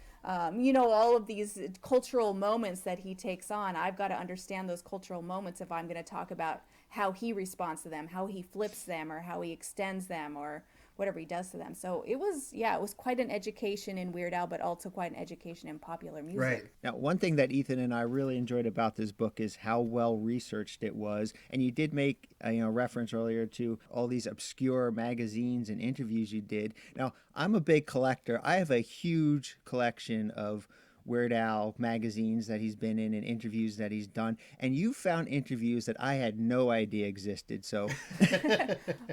you know, all of these cultural moments that he takes on. I've got to understand those cultural moments if I'm going to talk about how he responds to them, how he flips them, or how he extends them, or whatever he does to them. So it was, yeah, it was quite an education in Weird Al, but also quite an education in popular music. Right. Now, one thing that Ethan and I really enjoyed about this book is how well researched it was. And you did make reference earlier to all these obscure magazines and interviews you did. Now, I'm a big collector. I have a huge collection of Weird Al magazines that he's been in and interviews that he's done. And you found interviews that I had no idea existed. So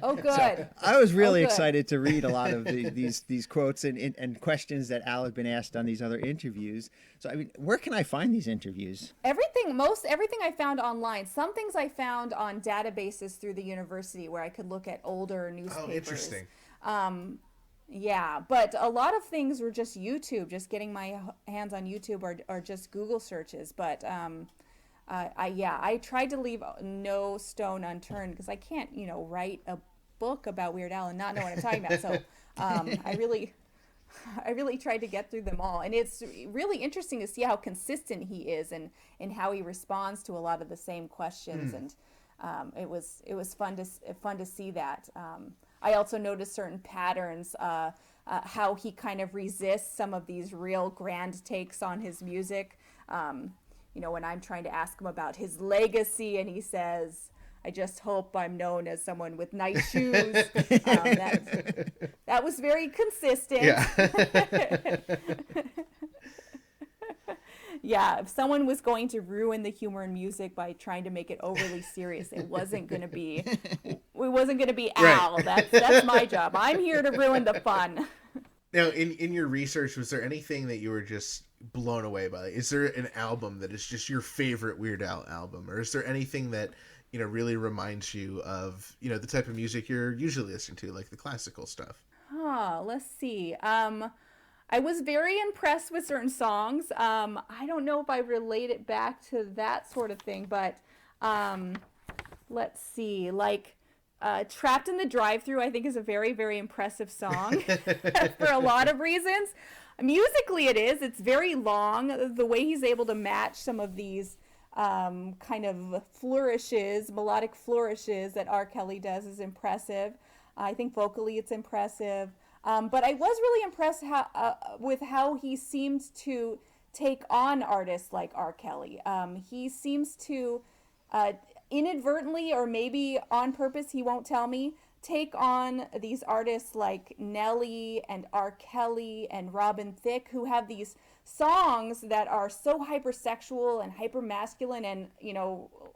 Oh, good. I was really Oh, good. excited to read a lot of these quotes and questions that Al had been asked on these other interviews. So, I mean, where can I find these interviews? Everything I found online. Some things I found on databases through the university where I could look at older newspapers. Oh, interesting. Yeah, but a lot of things were just YouTube, just getting my hands on YouTube or just Google searches. But I tried to leave no stone unturned because I can't, write a book about Weird Al and not know what I'm talking about. So I really tried to get through them all, and it's really interesting to see how consistent he is and how he responds to a lot of the same questions. And it was fun to see that. I also noticed certain patterns, how he kind of resists some of these real grand takes on his music. When I'm trying to ask him about his legacy, and he says, "I just hope I'm known as someone with nice shoes." That was very consistent. Yeah. Yeah, if someone was going to ruin the humor in music by trying to make it overly serious, it wasn't going to be Al. Right. That's my job. I'm here to ruin the fun. Now, in your research, was there anything that you were just blown away by? Is there an album that is just your favorite Weird Al album? Or is there anything that, really reminds you of, the type of music you're usually listening to, like the classical stuff? Let's see. I was very impressed with certain songs. I don't know if I relate it back to that sort of thing, but let's see. Like Trapped in the Drive-Thru, I think, is a very, very impressive song for a lot of reasons. Musically, it is. It's very long. The way he's able to match some of these kind of flourishes, melodic flourishes that R. Kelly does is impressive. I think vocally it's impressive. But I was really impressed with how he seemed to take on artists like R. Kelly. He seems to inadvertently, or maybe on purpose, he won't tell me, take on these artists like Nelly and R. Kelly and Robin Thicke, who have these songs that are so hypersexual and hypermasculine and,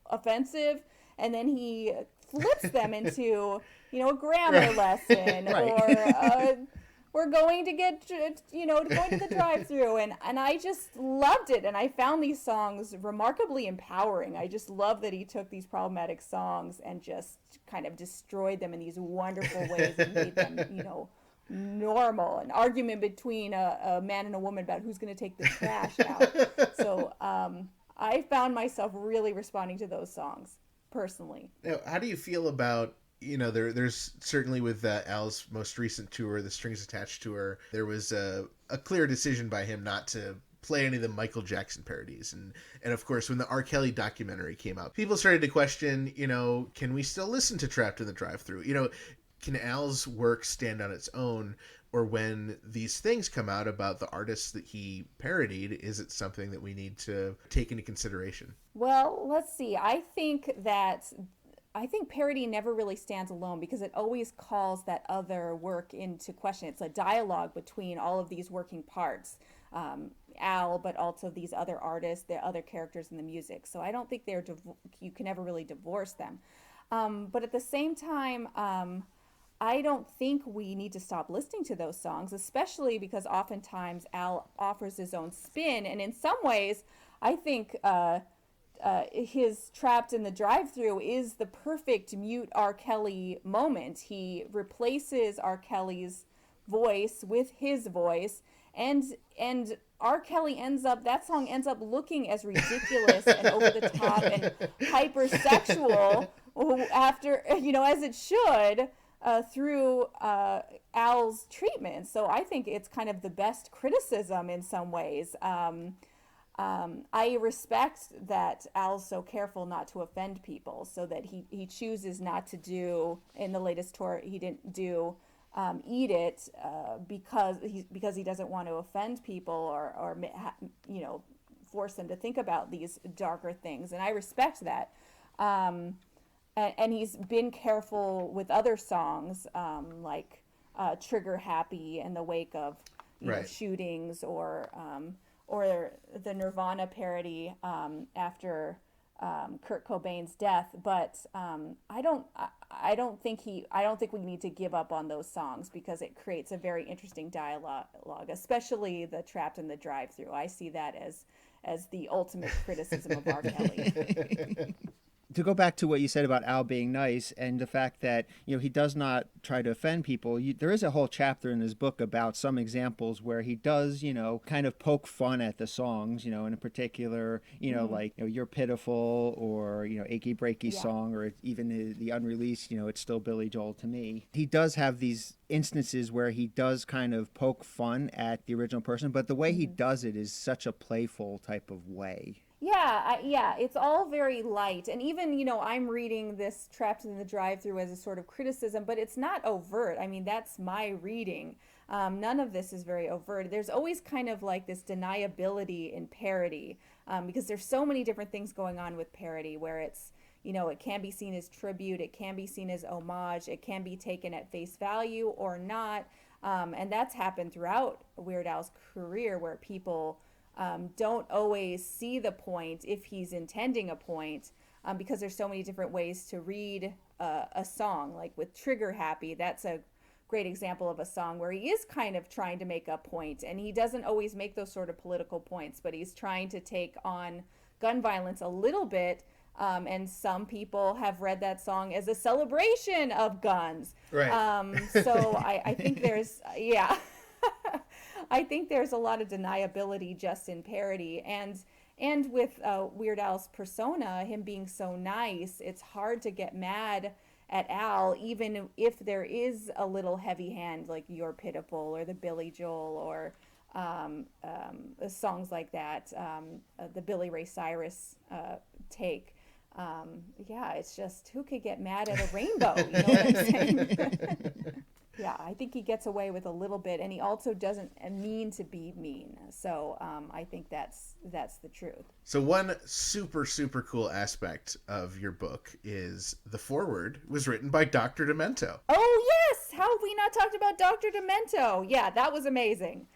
offensive, and then he flips them into, a grammar lesson, Right. or we're going to going to the drive-thru, and I just loved it, and I found these songs remarkably empowering. I just love that he took these problematic songs and just kind of destroyed them in these wonderful ways and made them, normal. An argument between a man and a woman about who's going to take the trash out. So I found myself really responding to those songs personally. Now, how do you feel about, there's certainly with Al's most recent tour, the Strings Attached tour, there was a clear decision by him not to play any of the Michael Jackson parodies. And of course, when the R. Kelly documentary came out, people started to question, can we still listen to Trapped in the Drive-Thru? Can Al's work stand on its own? Or when these things come out about the artists that he parodied, is it something that we need to take into consideration? Well, let's see. I think parody never really stands alone because it always calls that other work into question. It's a dialogue between all of these working parts, Al, but also these other artists, the other characters in the music. So I don't think you can ever really divorce them. But at the same time, I don't think we need to stop listening to those songs, especially because oftentimes Al offers his own spin. And in some ways, I think his Trapped in the Drive-Thru is the perfect mute R. Kelly moment. He replaces R. Kelly's voice with his voice, and R. Kelly that song ends up looking as ridiculous and over the top and hypersexual after, as it should, through Al's treatment. So I think it's kind of the best criticism in some ways. I respect that Al's so careful not to offend people, so that he chooses not to do, in the latest tour, he didn't do Eat It because he doesn't want to offend people or force them to think about these darker things, and I respect that. And he's been careful with other songs, like Trigger Happy in the wake of shootings, or the Nirvana parody after Kurt Cobain's death. But I don't think we need to give up on those songs, because it creates a very interesting dialogue, especially the Trapped in the Drive-Thru. I see that as the ultimate criticism of R. Kelly. To go back to what you said about Al being nice and the fact that, he does not try to offend people, there is a whole chapter in his book about some examples where he does, kind of poke fun at the songs, in particular, like, You're Pitiful, or, Achy Breaky Song, or even the unreleased, It's Still Billy Joel to Me. He does have these instances where he does kind of poke fun at the original person, but the way he does it is such a playful type of way. Yeah, it's all very light. And even, I'm reading this Trapped in the Drive-Thru as a sort of criticism, but it's not overt. I mean, that's my reading. None of this is very overt. There's always kind of like this deniability in parody, because there's so many different things going on with parody, where it's, it can be seen as tribute, it can be seen as homage, it can be taken at face value or not. And that's happened throughout Weird Al's career, where people don't always see the point if he's intending a point, because there's so many different ways to read a song. Like with Trigger Happy, that's a great example of a song where he is kind of trying to make a point, and he doesn't always make those sort of political points, but he's trying to take on gun violence a little bit. And some people have read that song as a celebration of guns. Right. So I think there's, I think there's a lot of deniability just in parody, and with Weird Al's persona, him being so nice, it's hard to get mad at Al, even if there is a little heavy hand, like You're Pitiful or the Billy Joel, or songs like that, the Billy Ray Cyrus take. It's just, who could get mad at a rainbow? You know what I'm saying? Yeah, I think he gets away with a little bit, and he also doesn't mean to be mean. So I think that's the truth. So one super, super cool aspect of your book is the foreword was written by Dr. Demento. Oh, yes! How have we not talked about Dr. Demento? Yeah, that was amazing.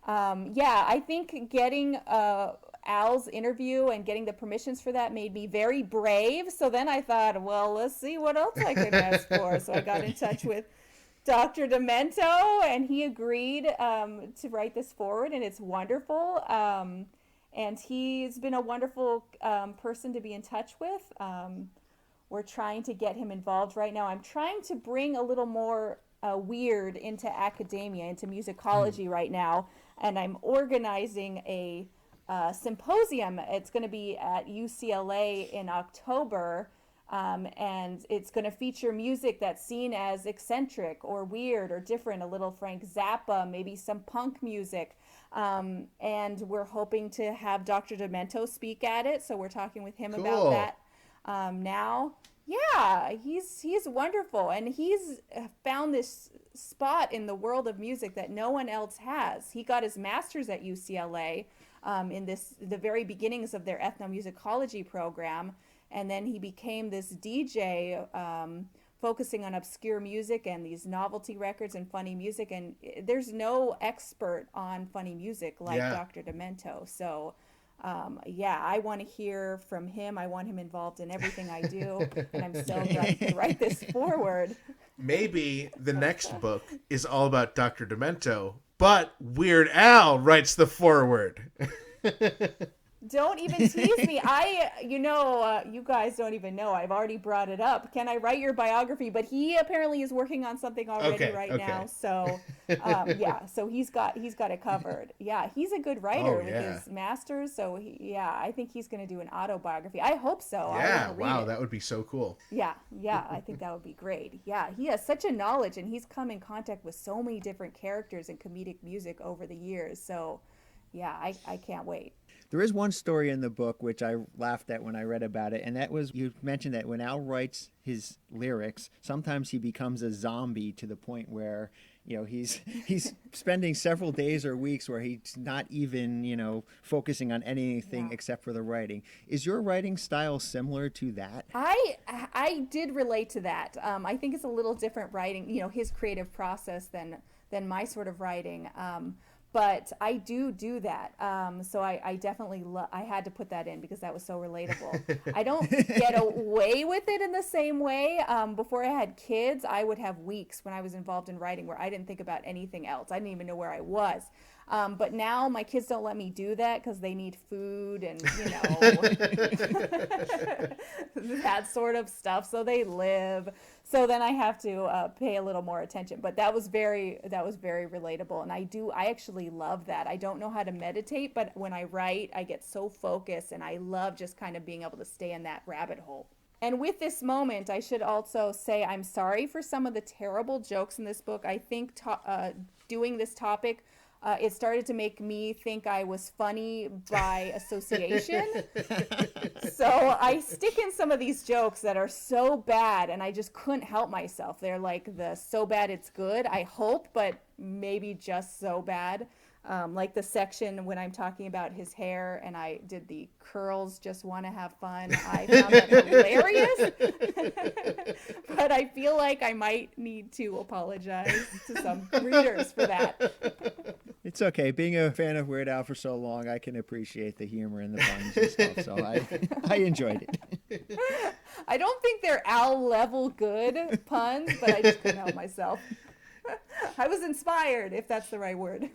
I think getting Al's interview and getting the permissions for that made me very brave. So then I thought, well, let's see what else I can ask for. So I got in touch with Dr. Demento, and he agreed to write this forward, and it's wonderful. And he's been a wonderful person to be in touch with. We're trying to get him involved right now. I'm trying to bring a little more weird into academia, into musicology right now, and I'm organizing a symposium. It's going to be at UCLA in October. And it's going to feature music that's seen as eccentric or weird or different, a little Frank Zappa, maybe some punk music. And we're hoping to have Dr. Demento speak at it. So we're talking with him about that now. Yeah, he's wonderful. And he's found this spot in the world of music that no one else has. He got his master's at UCLA in the very beginnings of their ethnomusicology program. And then he became this DJ, focusing on obscure music and these novelty records and funny music. And there's no expert on funny music like Dr. Demento. So, I want to hear from him. I want him involved in everything I do. And I'm so glad to write this forward. Maybe the next book is all about Dr. Demento, but Weird Al writes the foreword. Don't even tease me. You guys don't even know. I've already brought it up. Can I write your biography? But he apparently is working on something already now. So, so he's got it covered. Yeah, he's a good writer with his masters. So I think he's going to do an autobiography. I hope so. Yeah, wow, that would be so cool. Yeah, I think that would be great. Yeah, he has such a knowledge, and he's come in contact with so many different characters in comedic music over the years. So, yeah, I can't wait. There is one story in the book which I laughed at when I read about it, and that was, you mentioned that when Al writes his lyrics, sometimes he becomes a zombie to the point where, he's spending several days or weeks where he's not even, focusing on anything except for the writing. Is your writing style similar to that? I did relate to that. I think it's a little different writing, his creative process than my sort of writing. But I do that. So I definitely I had to put that in because that was so relatable. I don't get away with it in the same way. Before I had kids, I would have weeks when I was involved in writing where I didn't think about anything else. I didn't even know where I was. But now my kids don't let me do that because they need food and, that sort of stuff. So they live. So then I have to pay a little more attention. But that was very relatable. And I actually love that. I don't know how to meditate, but when I write, I get so focused, and I love just kind of being able to stay in that rabbit hole. And with this moment, I should also say I'm sorry for some of the terrible jokes in this book. I think doing this topic, it started to make me think I was funny by association. So I stick in some of these jokes that are so bad, and I just couldn't help myself. They're like the so bad it's good, I hope, but maybe just so bad. Like the section when I'm talking about his hair and I did the curls just want to have fun. I found that hilarious. But I feel like I might need to apologize to some readers for that. It's okay. Being a fan of Weird Al for so long, I can appreciate the humor and the puns and stuff. So I enjoyed it. I don't think they're Al level good puns, but I just couldn't help myself. I was inspired, if that's the right word.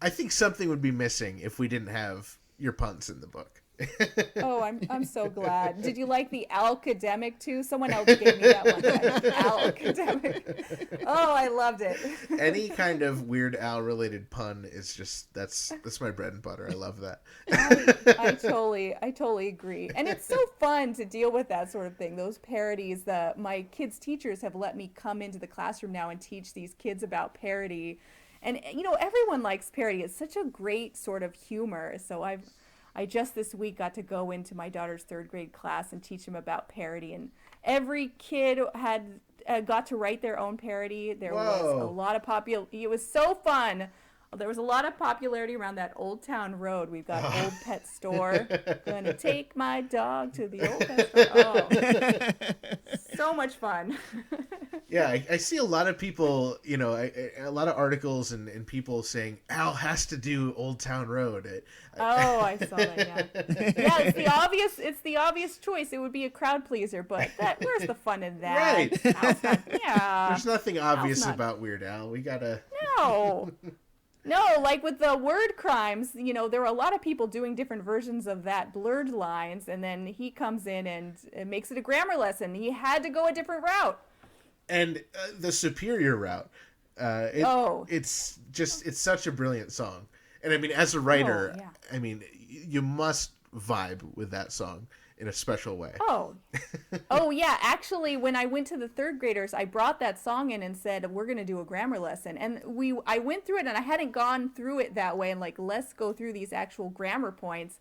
I think something would be missing if we didn't have your puns in the book. Oh, I'm so glad. Did you like the Al-academic too? Someone else gave me that one. Al-academic. Oh, I loved it. Any kind of Weird Al related pun is just that's my bread and butter. I love that. I totally agree. And it's so fun to deal with that sort of thing. Those parodies. My kids' teachers have let me come into the classroom now and teach these kids about parody. And everyone likes parody. It's such a great sort of humor. So I just this week got to go into my daughter's 3rd grade class and teach them about parody, and every kid had got to write their own parody. There was a lot of it was so fun. There was a lot of popularity around that Old Town Road. We've got Old Pet Store. Gonna take my dog to the Old Pet Store. Oh, so much fun. Yeah, I see a lot of people, a lot of articles and people saying Al has to do Old Town Road. I saw that. Yeah, it's the obvious choice. It would be a crowd pleaser, but where's the fun in that? Right. There's nothing obvious about Weird Al. We gotta. No, like with the word crimes, there were a lot of people doing different versions of that blurred lines, and then he comes in and makes it a grammar lesson. He had to go a different route. And the superior route. It's such a brilliant song. And I mean, as a writer, I mean, you must vibe with that song in a special way. Oh yeah. Actually, when I went to the 3rd graders, I brought that song in and said, we're going to do a grammar lesson. And I went through it, and I hadn't gone through it that way. And let's go through these actual grammar points.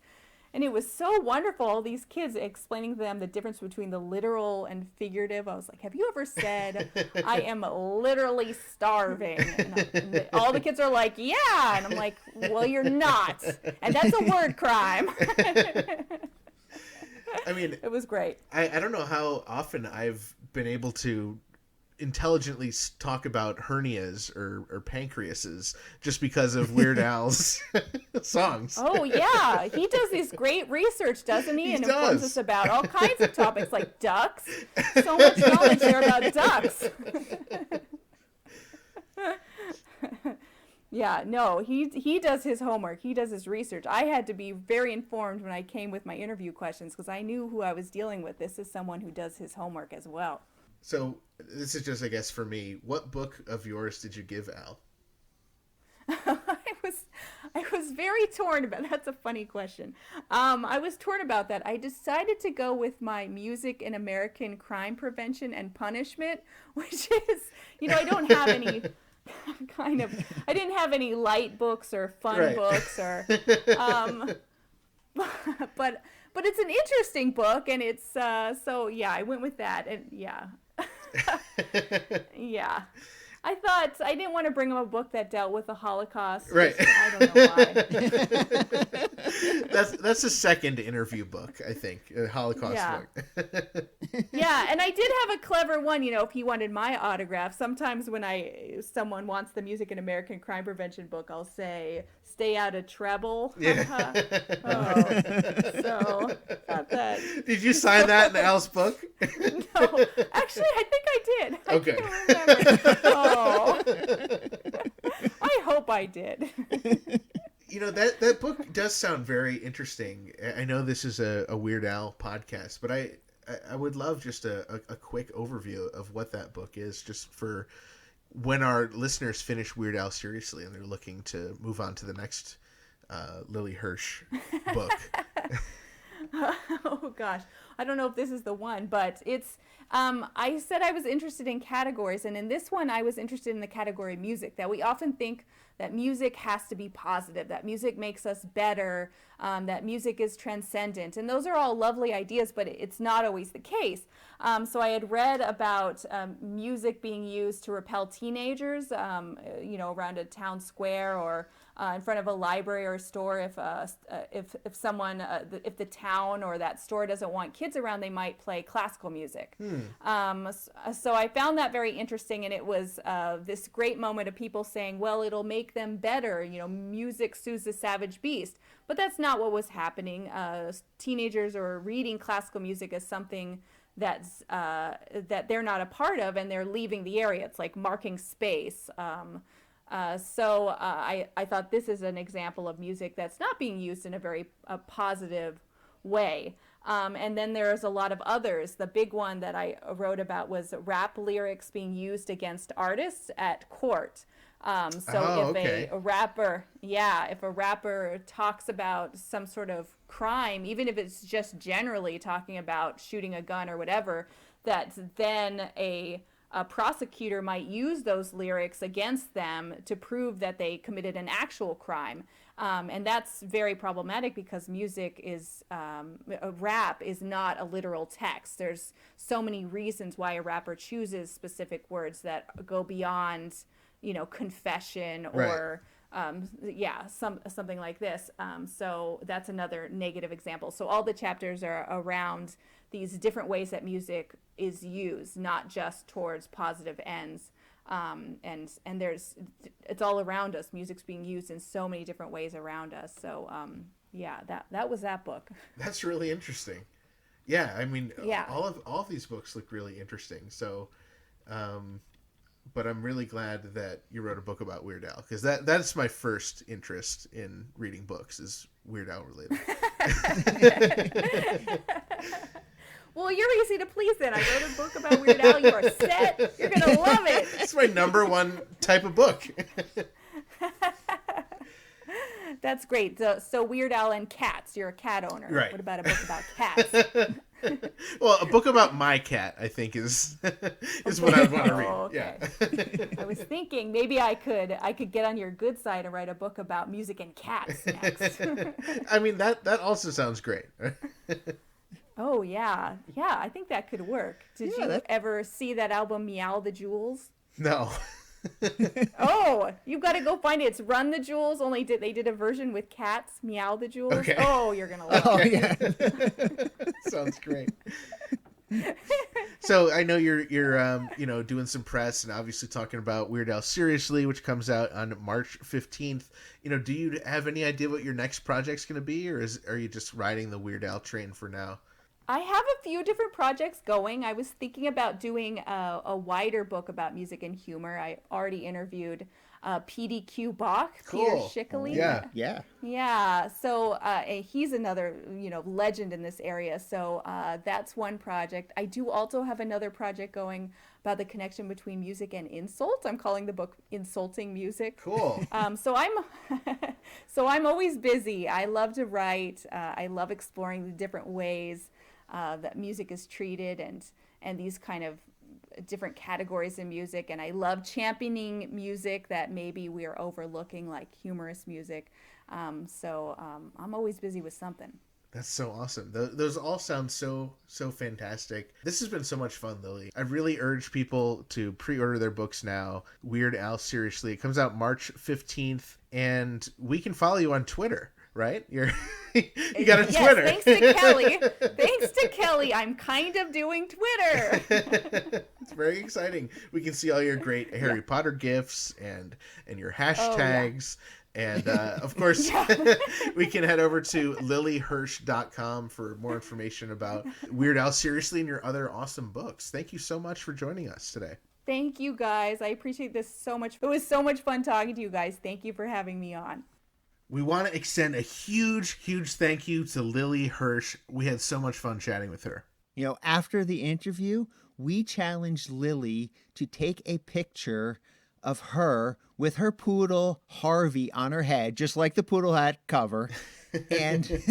And it was so wonderful, all these kids explaining to them the difference between the literal and figurative. I was like, have you ever said, I am literally starving? And all the kids are like, yeah. And I'm like, well, you're not. And that's a word crime. I mean, it was great. I don't know how often I've been able to intelligently talk about hernias or pancreases just because of Weird Al's songs. Oh yeah, he does this great research, doesn't he? And informs us about all kinds of topics like ducks. So much knowledge there about ducks. Yeah, no, he does his homework. He does his research. I had to be very informed when I came with my interview questions because I knew who I was dealing with. This is someone who does his homework as well. So this is just, I guess, for me. What book of yours did you give Al? I was very torn about. That's a funny question. I was torn about that. I decided to go with my Music in American Crime Prevention and Punishment, which is, I don't have any I didn't have any light books or fun books or, but it's an interesting book, and it's so yeah, I went with that, and yeah. Yeah. I thought I didn't want to bring him a book that dealt with the Holocaust. Right. I don't know why. That's the second interview book, I think, a Holocaust book. Yeah, and I did have a clever one, if he wanted my autograph. Sometimes when someone wants the Music in American Crime Prevention book, I'll say, "Stay out of trouble." Yeah. So, not that. Did you sign that in Al's book? No, actually, I think I did. Okay. I can't remember. Oh. I hope I did. That book does sound very interesting. I know this is a Weird Al podcast, but I would love just a quick overview of what that book is, just for when our listeners finish Weird Al seriously and they're looking to move on to the next Lily Hirsch book. Oh gosh, I don't know if this is the one, but it's I said I was interested in categories, and in this one I was interested in the category music. That we often think that music has to be positive, that music makes us better, that music is transcendent, and those are all lovely ideas, but it's not always the case. So I had read about music being used to repel teenagers, around a town square or in front of a library or a store. If the town or that store doesn't want kids around, they might play classical music. So I found that very interesting, and it was this great moment of people saying, well, it'll make them better. Music soothes the savage beast. But that's not what was happening. Teenagers are reading classical music as something that they're not a part of, and they're leaving the area. It's like marking space. So I thought this is an example of music that's not being used in a very positive way. And then there's a lot of others. The big one that I wrote about was rap lyrics being used against artists at court. If a rapper talks about some sort of crime, even if it's just generally talking about shooting a gun or whatever, that then a prosecutor might use those lyrics against them to prove that they committed an actual crime. And that's very problematic because music is, rap is not a literal text. There's so many reasons why a rapper chooses specific words that go beyond, confession or, something like this. So that's another negative example. So all the chapters are around these different ways that music is used, not just towards positive ends. And it's all around us. Music's being used in so many different ways around us. So, that was that book. That's really interesting. Yeah. I mean, all of these books look really interesting. So, but I'm really glad that you wrote a book about Weird Al, because that's my first interest in reading books, is Weird Al related. Well, you're easy to please then. I wrote a book about Weird Al. You are set. You're going to love it. It's my number one type of book. That's great. So Weird Al and cats. You're a cat owner. Right. What about a book about cats? Well, a book about my cat, I think, is what I want to read. Okay. Yeah. I was thinking maybe I could get on your good side and write a book about music and cats next. I mean, that also sounds great. Oh, yeah. Yeah, I think that could work. Did you ever see that album, Meow the Jewels? No. Oh, you've got to go find it. It's Run the Jewels, only they did a version with cats, Meow the Jewels. Okay. Oh, you're going to love it. Yeah. Sounds great. So I know you're doing some press and obviously talking about Weird Al Seriously, which comes out on March 15th. Do you have any idea what your next project's going to be, or are you just riding the Weird Al train for now? I have a few different projects going. I was thinking about doing a wider book about music and humor. I already interviewed PDQ Bach, Peter Cool. Schickele. Yeah. Yeah. Yeah, so he's another, legend in this area. So that's one project. I do also have another project going about the connection between music and insult. I'm calling the book Insulting Music. Cool. So I'm so I'm always busy. I love to write. I love exploring the different ways that music is treated and these kind of different categories in music. And I love championing music that maybe we are overlooking, like humorous music. So I'm always busy with something. That's so awesome. Those all sound so fantastic. This has been so much fun, Lily. I really urge people to pre-order their books now. Weird Al Seriously. It comes out March 15th, and we can follow you on Twitter, right? You got a Twitter. Thanks to Kelly. Thanks to Kelly, I'm kind of doing Twitter. It's very exciting. We can see all your great Harry Potter gifts and your hashtags. And, of course, we can head over to lilyhirsch.com for more information about Weird Al Seriously and your other awesome books. Thank you so much for joining us today. Thank you, guys. I appreciate this so much. It was so much fun talking to you guys. Thank you for having me on. We want to extend a huge thank you to Lily Hirsch. We had so much fun chatting with her. After the interview, we challenged Lily to take a picture of her with her poodle Harvey on her head, just like the poodle hat cover. And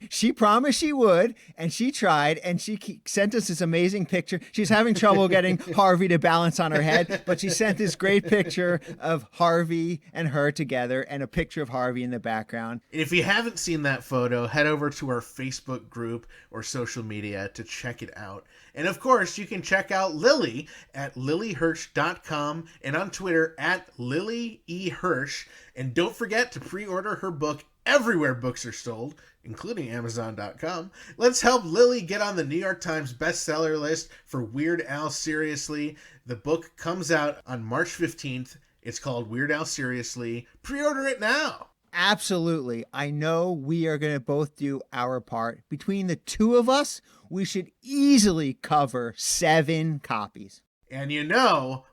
she promised she would, and she tried, and she sent us this amazing picture. She's having trouble getting Harvey to balance on her head, but she sent this great picture of Harvey and her together and a picture of Harvey in the background. If you haven't seen that photo, head over to our Facebook group or social media to check it out. And of course, you can check out Lily at lilyhirsch.com and on Twitter at Lily E. Hirsch. And don't forget to pre-order her book everywhere books are sold, including Amazon.com. Let's help Lily get on the New York Times bestseller list for Weird Al Seriously. The book comes out on March 15th. It's called Weird Al Seriously. Pre-order it now. Absolutely. I know we are going to both do our part. Between the two of us, we should easily cover 7 copies. And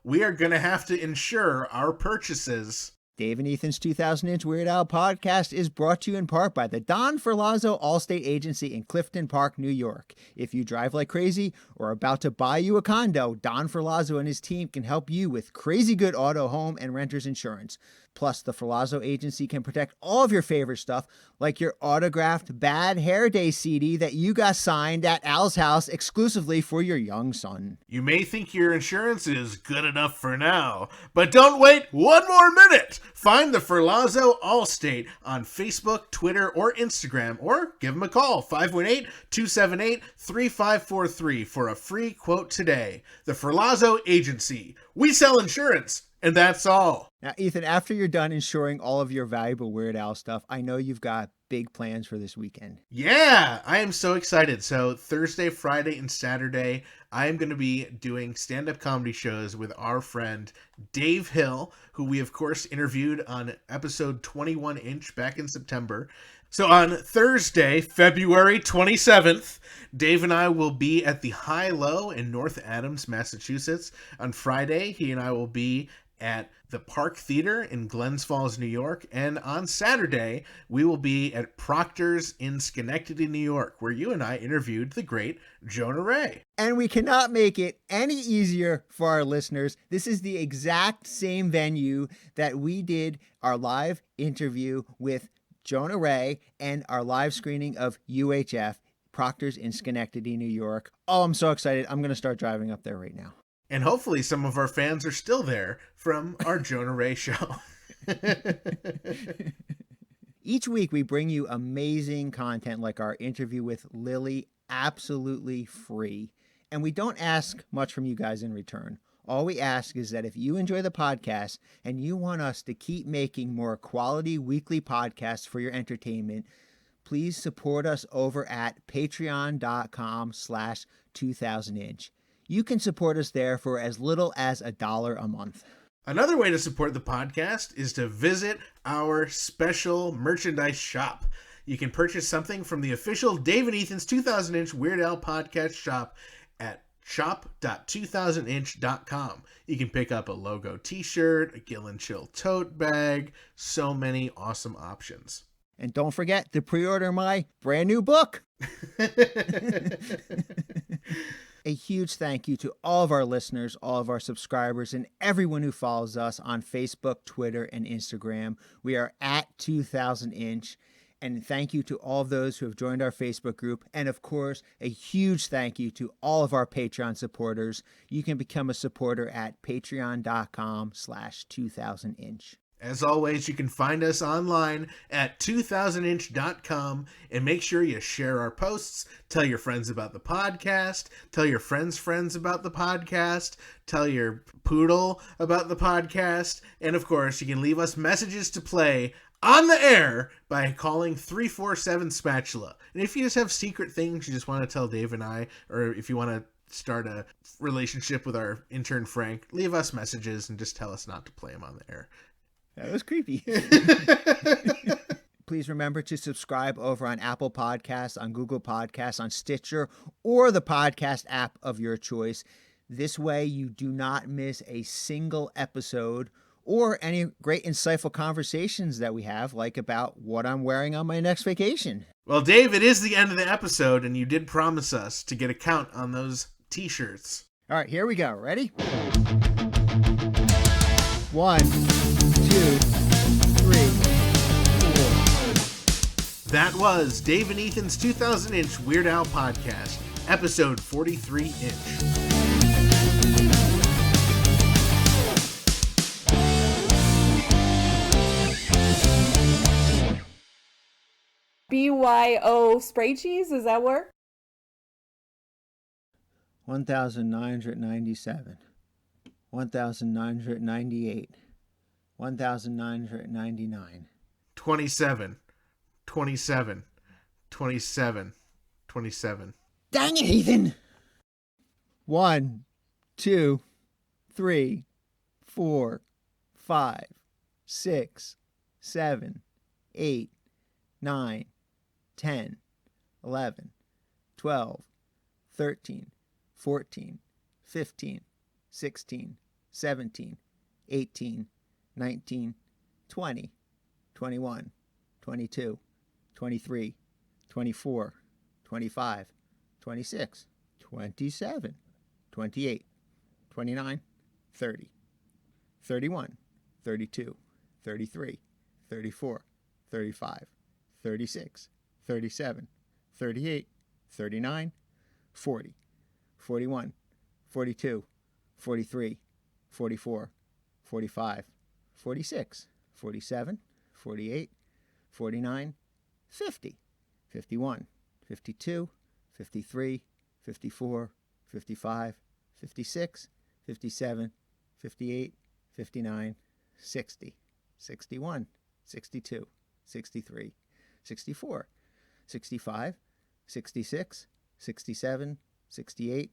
we are going to have to insure our purchases. Dave and Ethan's 2000-inch Weird Al podcast is brought to you in part by the Don Ferlazzo Allstate Agency in Clifton Park, New York. If you drive like crazy or are about to buy you a condo, Don Ferlazzo and his team can help you with crazy good auto, home, and renter's insurance. Plus, the Ferlazzo Agency can protect all of your favorite stuff, like your autographed Bad Hair Day CD that you got signed at Al's house exclusively for your young son. You may think your insurance is good enough for now, but don't wait one more minute. Find the Ferlazzo Allstate on Facebook, Twitter, or Instagram, or give them a call, 518-278-3543 for a free quote today. The Ferlazzo Agency. We sell insurance, and that's all. Now, Ethan, after you're done insuring all of your valuable Weird Al stuff, I know you've got big plans for this weekend. Yeah, I am so excited. So Thursday, Friday, and Saturday, I am going to be doing stand-up comedy shows with our friend Dave Hill, who we, of course, interviewed on episode 21-inch back in September. So on Thursday, February 27th, Dave and I will be at the High Low in North Adams, Massachusetts. On Friday, he and I will be at the Park Theater in Glens Falls, New York. And on Saturday, we will be at Proctor's in Schenectady, New York, where you and I interviewed the great Jonah Ray. And we cannot make it any easier for our listeners. This is the exact same venue that we did our live interview with Jonah Ray and our live screening of UHF, Proctor's in Schenectady, New York. Oh, I'm so excited. I'm going to start driving up there right now. And hopefully some of our fans are still there from our Jonah Ray show. Each week we bring you amazing content like our interview with Lily, absolutely free. And we don't ask much from you guys in return. All we ask is that if you enjoy the podcast and you want us to keep making more quality weekly podcasts for your entertainment, please support us over at patreon.com/2000inch. You can support us there for as little as $1 a month. Another way to support the podcast is to visit our special merchandise shop. You can purchase something from the official Dave and Ethan's 2000-inch Weird Al podcast shop at shop.2000inch.com. You can pick up a logo t-shirt, a Gill and Chill tote bag, so many awesome options. And don't forget to pre-order my brand new book. A huge thank you to all of our listeners, all of our subscribers, and everyone who follows us on Facebook, Twitter, and Instagram. We are at 2000inch. And thank you to all of those who have joined our Facebook group. And of course, a huge thank you to all of our Patreon supporters. You can become a supporter at patreon.com/2000inch. As always, you can find us online at 2000inch.com, and make sure you share our posts, tell your friends about the podcast, tell your friends about the podcast, tell your poodle about the podcast, and of course, you can leave us messages to play on the air by calling 347-SPATULA. And if you just have secret things you just want to tell Dave and I, or if you want to start a relationship with our intern Frank, leave us messages and just tell us not to play them on the air. That was creepy. Please remember to subscribe over on Apple Podcasts, on Google Podcasts, on Stitcher, or the podcast app of your choice. This way you do not miss a single episode or any great insightful conversations that we have, like about what I'm wearing on my next vacation. Well, Dave, it is the end of the episode, and you did promise us to get a count on those t-shirts. All right, here we go. Ready? 1, 2, 3, 4. That was Dave and Ethan's 2000-inch Weird Al podcast, episode 43-inch. BYO spray cheese, does that work? 1,997, 1,998, 1,999. 27, 27, 27, 27. Dang it, Ethan! 1, 2, 3, 4, 5, 6, 7, 8, 9, 10, 11, 12, 13, 14, 15, 16, 17, 18, 19, 20, 21, 22, 23, 24, 25, 26, 27, 28, 29, 30, 31, 32, 33, 34, 35, 36, 37, 38, 39, 40, 41, 42, 43, 44, 45, 46, 47, 48, 49, 50, 51, 52, 53, 54, 55, 56, 57, 58, 59, 60, 61, 62, 63, 64, 65, 66, 67, 68,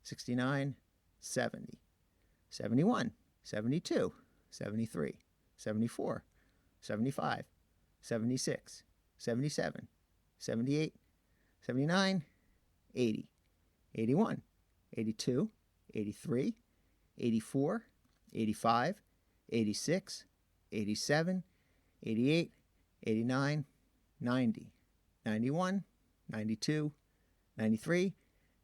69, 70, 71, 72, 73, 74, 75, 76, 77, 78, 79, 80, 81, 82, 83, 84, 85, 86, 87, 88, 89, 90, 91, 92, 93,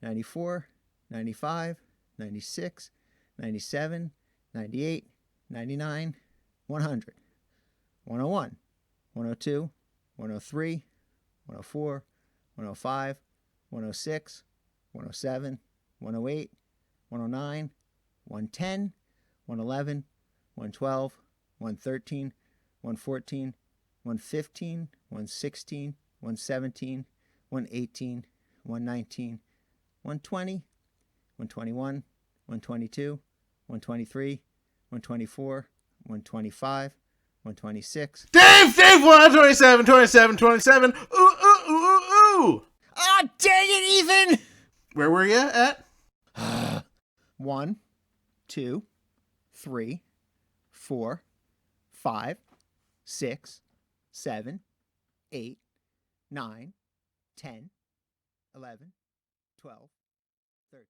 94, 95, 96, 97, 98, 99, 100, 101, 102, 103, 104, 105, 106, 107, 108, 109, 110, 111, 112, 113, 114, 115, 116, 117, 118, 119, 120, 121, 122, 123, 124, 125, 126. Dave, 127, 27, 27. Ooh, ooh, ooh, ooh, ooh. Ah, dang it, Ethan! Where were you at? 1, 2, 3, 4, 5, 6, 7, 8, 9, 10, 11, 12, 13.